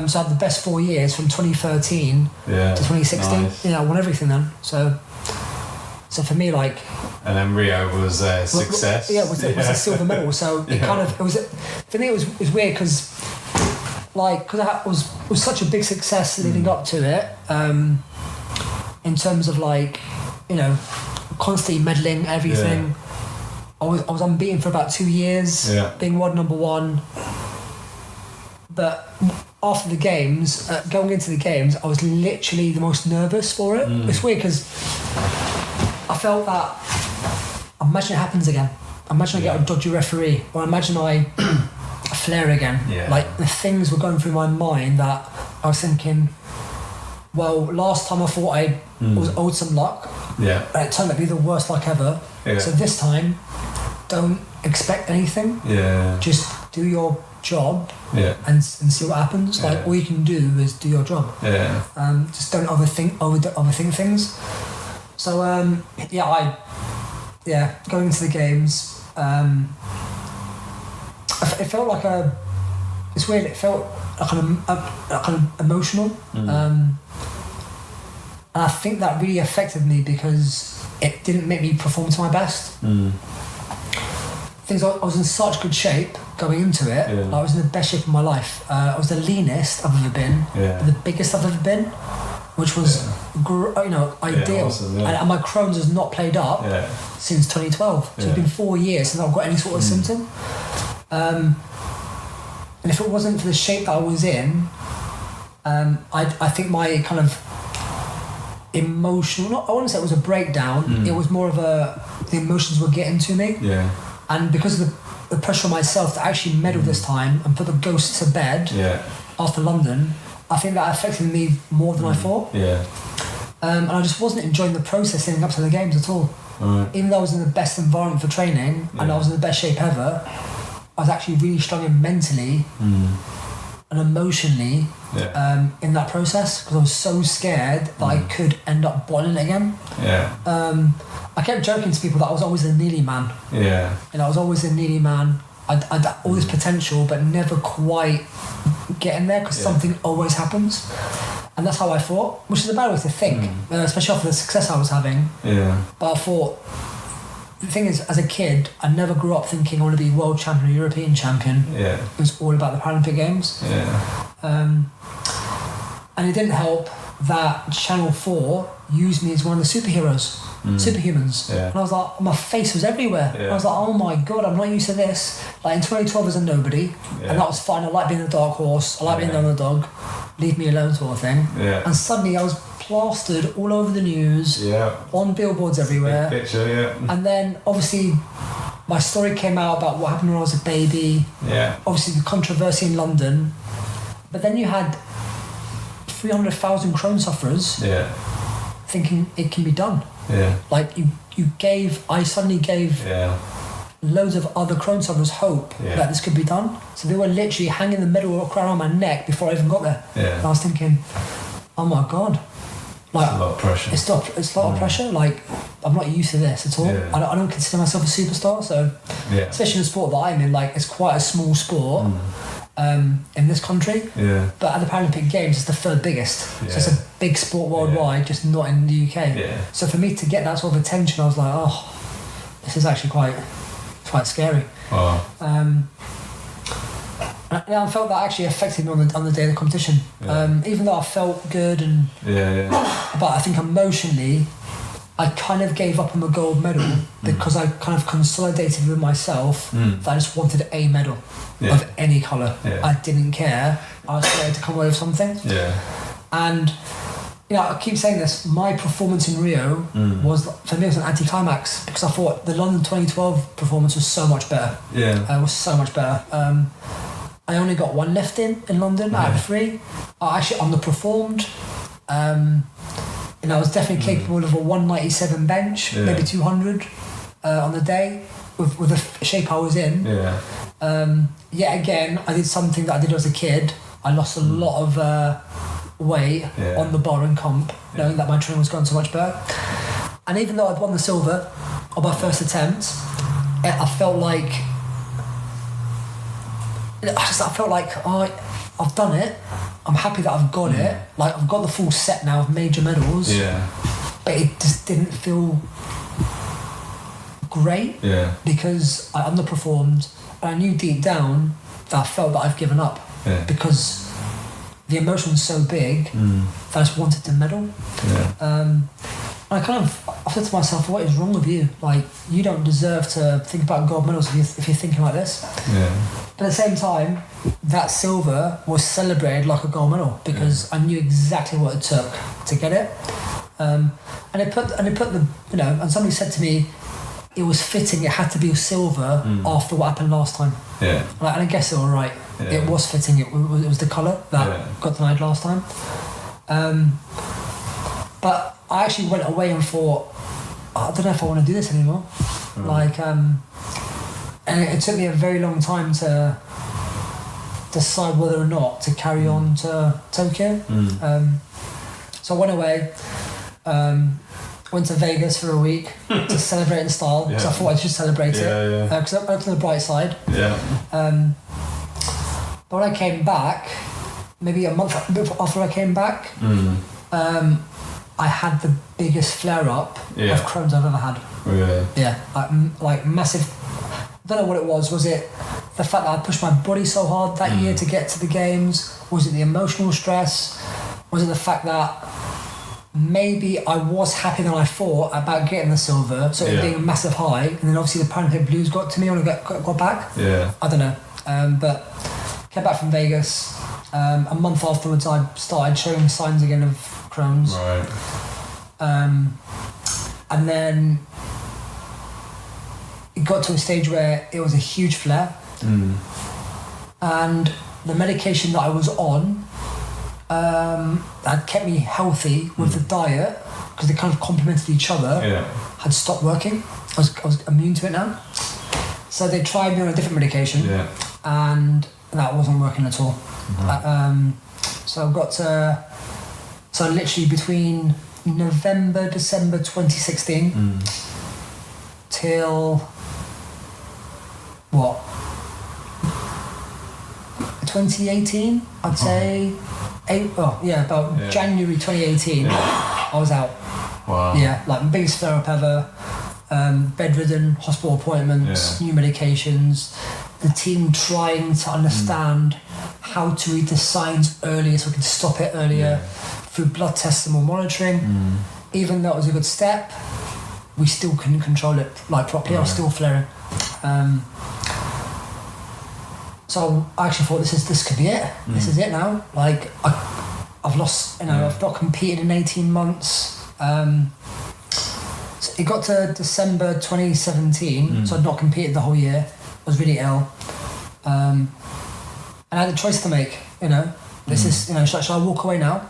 So I had the best 4 years from 2013 to 2016. Nice. I won everything then. So for me, and then Rio was a success. It was a silver medal. So it kind of for me it was weird because it was such a big success leading up to it. In terms of constantly medaling everything. I was unbeaten for about 2 years, being world number 1. But after the games, going into the games, I was literally the most nervous for it. It's weird because I felt that, imagine it happens again. Imagine I get a dodgy referee, or imagine I flare again. The things were going through my mind that I was thinking, well, last time I thought I was owed some luck, and it turned out to be the worst luck ever. So this time, don't expect anything. Just do your job and see what happens. All you can do is do your job. Just don't overthink things. So going into the games, it felt like it's weird. It felt kind of emotional, and I think that really affected me because it didn't make me perform to my best. I was in such good shape going into it. I was in the best shape of my life. I was the leanest I've ever been, the biggest I've ever been, which was ideal. Awesome, and my Crohn's has not played up since 2012. So it's been 4 years since I've got any sort of symptom. And if it wasn't for the shape that I was in, I think my kind of emotional, I wouldn't say it was a breakdown, it was more of the emotions were getting to me. Yeah. And because of the pressure on myself to actually medal this time and put the ghost to bed after London, I think that affected me more than I thought. Yeah. And I just wasn't enjoying the process leading up to the games at all. Right. Even though I was in the best environment for training and I was in the best shape ever, I was actually really struggling mentally and emotionally in that process because I was so scared that I could end up boiling it again. Yeah. I kept joking to people that I was always a nearly man. Yeah. You know, I was always a nearly man. I'd all this potential, but never quite getting there because something always happens. And that's how I thought, which is a bad way to think, especially after the success I was having. Yeah. But I thought, the thing is, as a kid, I never grew up thinking I want to be world champion or European champion. Yeah. It was all about the Paralympic Games. Yeah. And it didn't help that Channel 4 used me as one of the superheroes, superhumans. Yeah. And I was like, my face was everywhere. Yeah. I was like, oh my God, I'm not used to this. Like in 2012 as a nobody, and that was fine. I like being the dark horse, I like being the underdog, leave me alone sort of thing. Yeah. And suddenly I was plastered all over the news, on billboards everywhere. Big picture, yeah. And then obviously my story came out about what happened when I was a baby. Yeah. Obviously the controversy in London. But then you had 300,000 Crohn sufferers thinking it can be done. Yeah. Like I suddenly gave loads of other Crohn sufferers hope that this could be done. So they were literally hanging the medal around my neck before I even got there. Yeah. And I was thinking, oh my God. Like, a lot of pressure. It's a lot of pressure. Like, I'm not used to this at all. Yeah. I don't consider myself a superstar. So, especially in the sport that I'm in, like, it's quite a small sport in this country. Yeah. But at the Paralympic Games, it's the third biggest. Yeah. So it's a big sport worldwide, just not in the UK. Yeah. So for me to get that sort of attention, I was like, oh, this is actually quite scary. Wow. And I felt that actually affected me on the day of the competition. Even though I felt good and but I think emotionally I kind of gave up on the gold medal because I kind of consolidated with myself that I just wanted a medal of any colour. I didn't care. I was ready to come away with something. And you know, I keep saying this, my performance in Rio was, for me, it was an anticlimax because I thought the London 2012 performance was so much better. It was so much better. I only got one lift in London out of 3. I actually underperformed. And I was definitely capable of a 197 bench, maybe 200 on the day with the shape I was in. Yet again, I did something that I did as a kid. I lost a lot of weight on the bar and comp, knowing that my training was going so much better. And even though I'd won the silver on my first attempt, I felt like I've done it. I'm happy that I've got it. Like, I've got the full set now of major medals. But it just didn't feel great because I underperformed, and I knew deep down that I felt that I've given up because the emotion was so big that I just wanted to medal. I said to myself, what is wrong with you? Like, you don't deserve to think about gold medals if you're thinking like this. But at the same time, that silver was celebrated like a gold medal because I knew exactly what it took to get it. And it put the, you know, and somebody said to me, it was fitting, it had to be silver after what happened last time. And I guess they were right. It was fitting, it was the colour that got denied last time. But I actually went away and thought, I don't know if I want to do this anymore. Like, and it took me a very long time to decide whether or not to carry on to Tokyo. So I went away, went to Vegas for a week to celebrate in style, because I thought I should celebrate it, because I looked on the bright side. But when I came back, maybe a month after I came back, I had the biggest flare-up of Crohn's I've ever had. Like massive. I don't know what it was. Was it the fact that I pushed my body so hard that year to get to the games? Was it the emotional stress? Was it the fact that maybe I was happier than I thought about getting the silver, so it being a massive high, and then obviously the Paralympic blues got to me when I got back? I don't know. But came back from Vegas, A month afterwards, I started showing signs again of Crohn's. Right. And then it got to a stage where it was a huge flare. And the medication that I was on that kept me healthy with the diet, because they kind of complemented each other, had stopped working. I was immune to it now. So they tried me on a different medication, and that wasn't working at all. So I got to, so literally between November, December 2016 till what? 2018, I'd say. About January 2018, I was out. Wow. Yeah, like biggest flare up ever. Bedridden, hospital appointments, new medications. The team trying to understand how to read the signs earlier so we could stop it earlier through blood tests and more monitoring. Even though it was a good step, we still couldn't control it like properly. I was still flaring. So I actually thought this could be it. This is it now. Like I've lost, I've not competed in 18 months. So it got to December 2017, so I'd not competed the whole year. I was really ill. And I had a choice to make, This is, should I walk away now?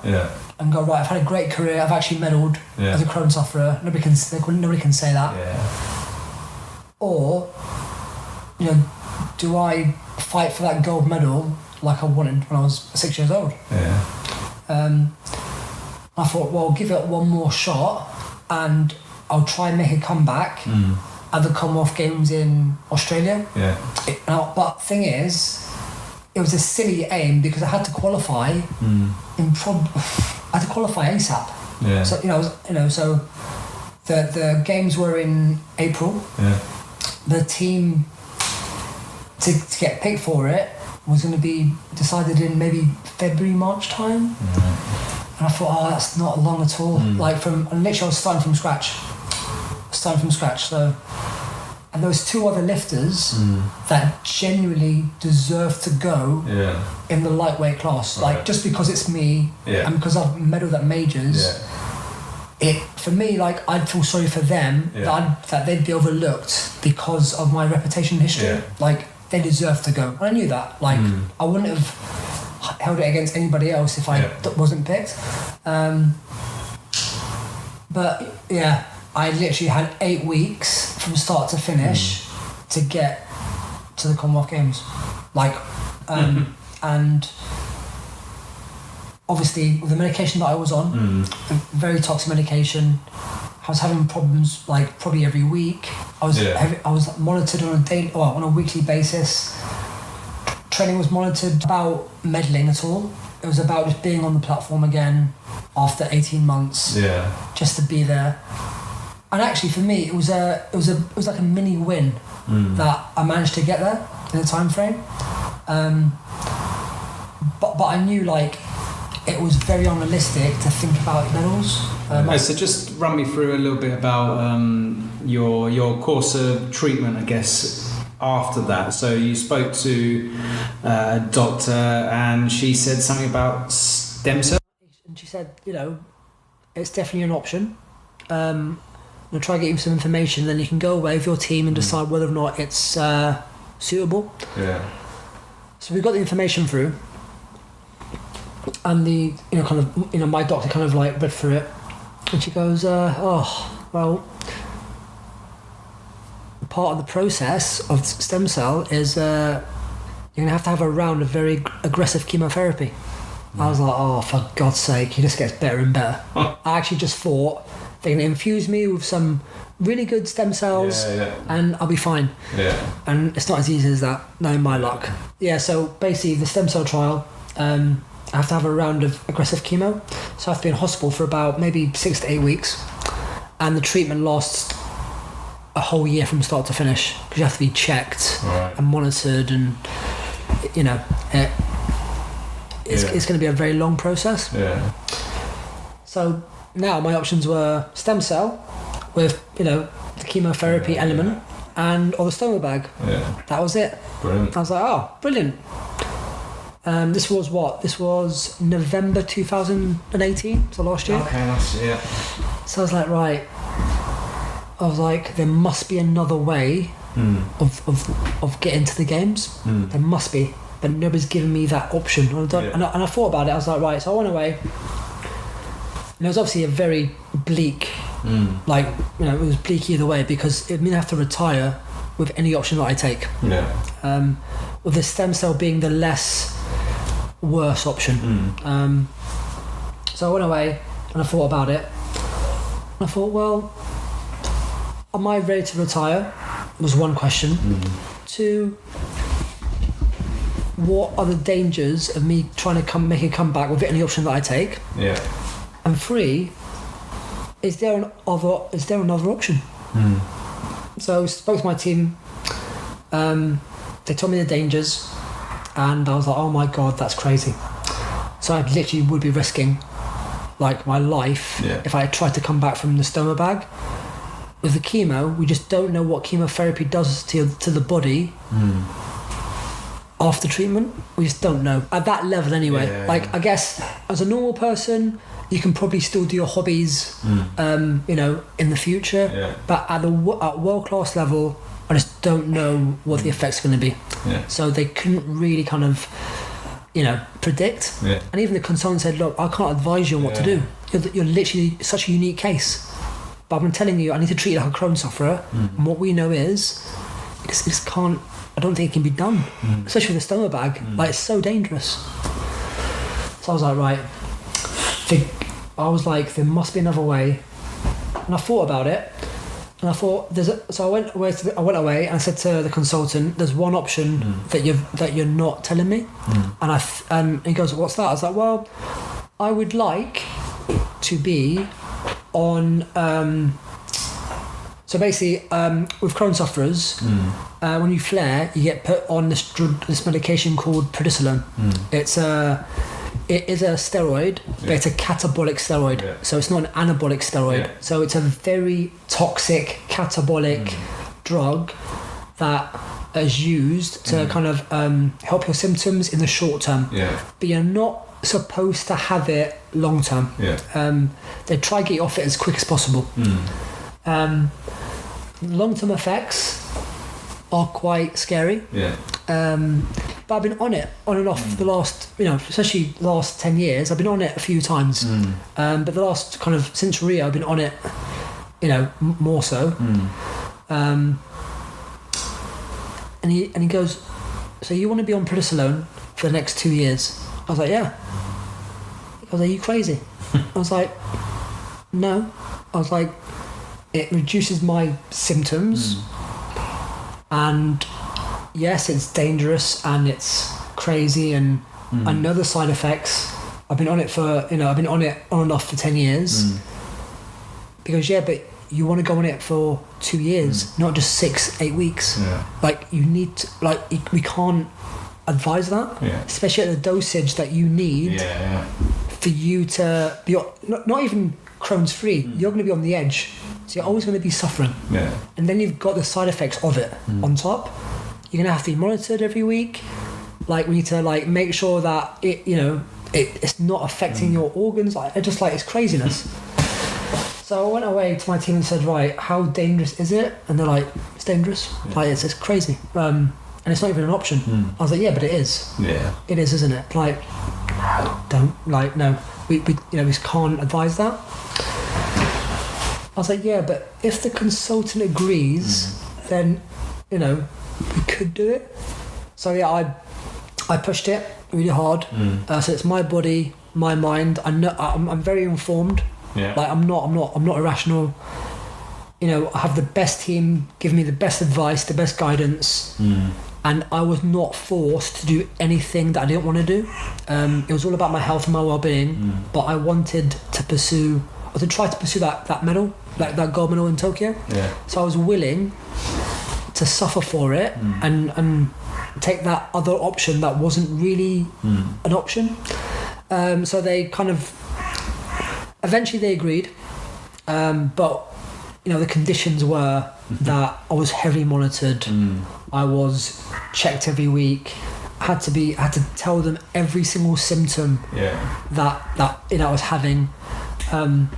And go, right, I've had a great career, I've actually medalled as a Crohn sufferer. Nobody can say that. Or, do I fight for that gold medal like I wanted when I was 6 years old? I thought, well, give it one more shot and I'll try and make a comeback at the Commonwealth Games in Australia. But thing is, it was a silly aim because I had to qualify I had to qualify ASAP. So so the games were in April. The team to get picked for it was going to be decided in maybe February, March time. And I thought, that's not long at all. Literally I was starting from scratch. So, and there was two other lifters that genuinely deserve to go in the lightweight class. Just because it's me and because I've medalled at majors, for me, I'd feel sorry for them that they'd be overlooked because of my reputation and history. They deserve to go. And I knew that. I wouldn't have held it against anybody else if I wasn't picked. But I literally had 8 weeks from start to finish to get to the Commonwealth Games. And obviously with the medication that I was on, a very toxic medication, I was having problems probably every week. I was monitored on a weekly basis. Training was monitored about meddling at all. It was about just being on the platform again after 18 months. Just to be there. And actually for me it was like a mini win that I managed to get there in the time frame. But I knew it was very unrealistic to think about medals. So just run me through a little bit about your course of treatment, I guess, after that. So you spoke to a doctor and she said something about stem cells? And she said, it's definitely an option. I'll try to get you some information, then you can go away with your team and decide whether or not it's suitable. So we got the information through. And my doctor kind of read through it, and she goes, part of the process of stem cell is you're gonna have to have a round of very aggressive chemotherapy. I was like, oh, for God's sake, he just gets better and better. I actually just thought they're gonna infuse me with some really good stem cells and I'll be fine. And it's not as easy as that, knowing my luck. So basically the stem cell trial, I have to have a round of aggressive chemo, so I have to be in hospital for about maybe 6 to 8 weeks, and the treatment lasts a whole year from start to finish because you have to be checked and monitored, and it's going to be a very long process. So now my options were stem cell with the chemotherapy element or the stoma bag. That was it. Brilliant. I was like, oh, brilliant. This was what? This was November 2018, so last year. Okay, yeah. So I was like, right. I was like, there must be another way of getting to the games. There must be, but nobody's given me that option. And I thought about it. I was like, right. So I went away. And it was obviously a very bleak, like, you know, it was bleak either way because it meant I have to retire with any option that I take. Yeah. With the stem cell being the less worse option. So I went away and I thought about it. And I thought, well, am I ready to retire? Was one question. Two, what are the dangers of me trying to make a comeback with any option that I take? Yeah. And three, is there another option? So I spoke to my team. They told me the dangers, and I was like, oh my god, that's crazy. So I literally would be risking like my life if I had tried to come back from the stoma bag. With the chemo, we just don't know what chemotherapy does to the body after treatment. We just don't know at that level anyway. I guess as a normal person, you can probably still do your hobbies, you know, in the future. But at world class level, I just don't know what the effects are going to be. So they couldn't really kind of, you know, predict. And even the consultant said, look, I can't advise you on what to do. You're literally such a unique case. But I'm telling you, I need to treat you like a Crohn sufferer. And what we know is, it just can't, I don't think it can be done. Especially with a stoma bag. Like, it's so dangerous. So I was like, right. I was like, there must be another way. And I thought about it. And I thought, so I went away and I said to the consultant, there's one option that you're not telling me. And he goes, what's that? I was like, well, I would like to be on, so basically, with Crohn sufferers, when you flare, you get put on this medication called prednisolone. It is a steroid, but it's a catabolic steroid. So it's not an anabolic steroid. So it's a very toxic catabolic drug that is used to kind of help your symptoms in the short term. But you're not supposed to have it long term. They try to get you off it as quick as possible. Long-term effects are quite scary. But I've been on it on and off the last, you know, especially the last 10 years. I've been on it a few times. But the last kind of since Rio, I've been on it, you know, more so. And he goes, so you want to be on prednisolone for the next 2 years? I was like, yeah. He goes, are you crazy? I was like, no. I was like, it reduces my symptoms, and yes, it's dangerous and it's crazy, and I know the side effects. I've been on it for, you know, I've been on it on and off for 10 years. Because but you want to go on it for 2 years, not just 6-8 weeks. Like, you need to, like, we can't advise that, especially at the dosage that you need for you to be not even Crohn's free. You're going to be on the edge, so you're always going to be suffering. And then you've got the side effects of it on top. You're going to have to be monitored every week. Like, we need to, like, make sure that it, you know, it's not affecting your organs. Like, it's craziness. So I went away to my team and said, right, how dangerous is it? And they're like, it's dangerous. Like, it's crazy. And it's not even an option. I was like, yeah, but it is. It is, isn't it? Like, no, we you know, we can't advise that. I was like, yeah, but if the consultant agrees, then, you know, we could do it. So yeah, I pushed it really hard. So it's my body, my mind. I know I'm very informed. Like, I'm not irrational. You know, I have the best team giving me the best advice, the best guidance, and I was not forced to do anything that I didn't want to do. It was all about my health and my well-being, but I wanted to pursue, or to try to pursue that medal, like that gold medal in Tokyo. So I was willing to suffer for it and take that other option that wasn't really an option. So they kind of eventually they agreed, but you know, the conditions were that I was heavily monitored. I was checked every week. had to tell them every single symptom that I was having. I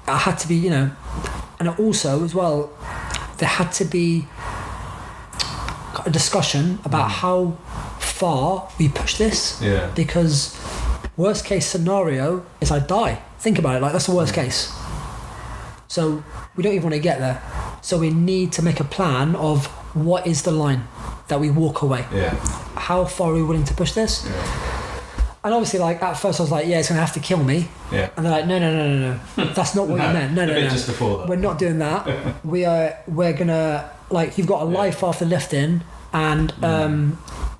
had to be, and also as well, there had to be a discussion about how far we push this. Yeah. Because worst case scenario is I die. Think about it, like that's the worst case. So we don't even want to get there. So we need to make a plan of what is the line that we walk away. Yeah. How far are we willing to push this? Yeah. And obviously, like at first I was like, yeah, it's gonna have to kill me. Yeah. And they're like, no, that's not what you meant. No. Just before that. We're not doing that. We're gonna, like, you've got a life after lifting, and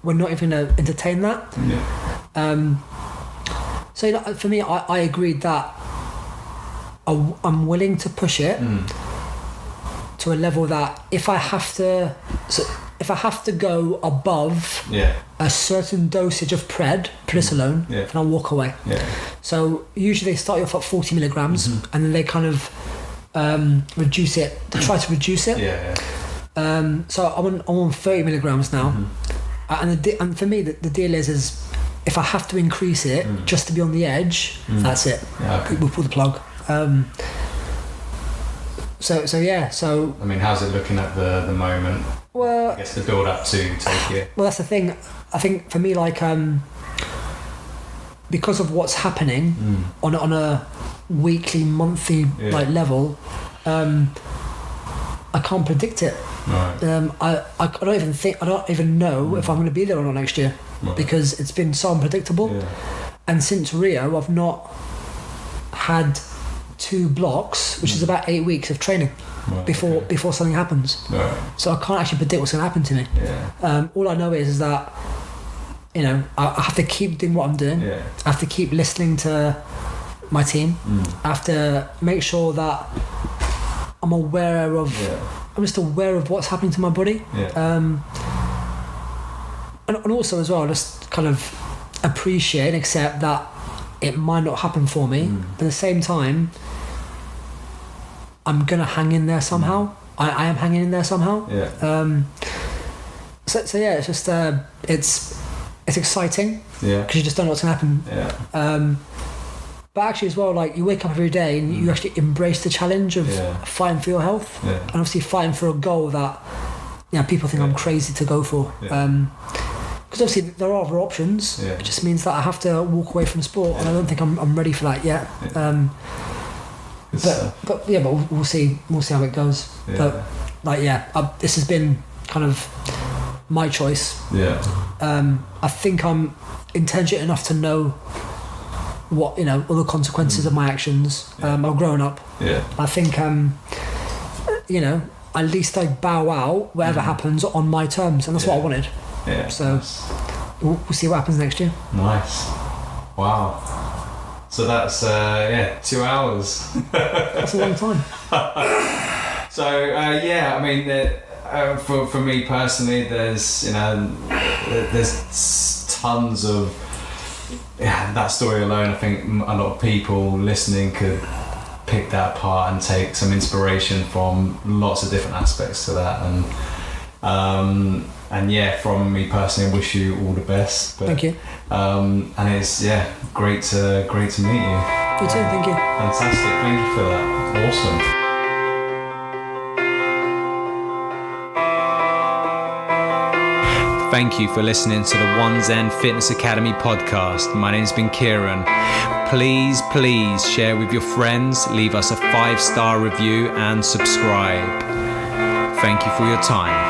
we're not even gonna entertain that. Yeah. So for me, I agreed that I'm willing to push it to a level that if I have to go above a certain dosage of prednisolone, then I'll walk away. Yeah. So usually they start you off at 40 milligrams, and then they kind of reduce it. They try to reduce it. So I'm on 30 milligrams now, and for me the deal is if I have to increase it just to be on the edge, that's it. Yeah, okay. We'll pull the plug. So I mean, how's it looking at the moment? Well, I guess the build up to take it. Well, that's the thing. I think for me, like, because of what's happening on a weekly, monthly like level, I can't predict it. Right. I don't even know if I'm going to be there or not next year, because it's been so unpredictable. Yeah. And since Rio, I've not had 2 blocks, which is about 8 weeks of training before something happens. Right. So I can't actually predict what's going to happen to me. Yeah. All I know is that I have to keep doing what I'm doing. Yeah. I have to keep listening to my team. I have to make sure that I'm aware of. Yeah. I'm just aware of what's happening to my body. Yeah. And also as well, just kind of appreciate and accept that it might not happen for me, but at the same time, I'm gonna hang in there somehow. I am hanging in there somehow. Yeah. So yeah, it's just it's exciting. Yeah. Because you just don't know what's gonna happen. Yeah. But actually as well, like, you wake up every day and you actually embrace the challenge of fighting for your health, and obviously fighting for a goal that people think I'm crazy to go for. Yeah. Because obviously there are other options. Yeah. It just means that I have to walk away from sport, and I don't think I'm ready for that yet. Yeah. But we'll see how it goes. Yeah. But this has been kind of my choice. Yeah. I think I'm intelligent enough to know what all the consequences of my actions. I've grown up. Yeah. I think at least I bow out whatever happens on my terms, and that's what I wanted. Yeah. So we'll see what happens next year. Nice. Wow. So that's 2 hours. That's a long time. So I mean, for me personally, there's tons of that story alone. I think a lot of people listening could pick that apart and take some inspiration from lots of different aspects to that. And from me personally, I wish you all the best. Thank you. And it's great to meet you. You too. Thank you. Fantastic. Thank you for that. Awesome. Thank you for listening to the One Zen Fitness Academy podcast. My name's been Kieron. Please share with your friends, leave us a 5-star review and subscribe. Thank you for your time.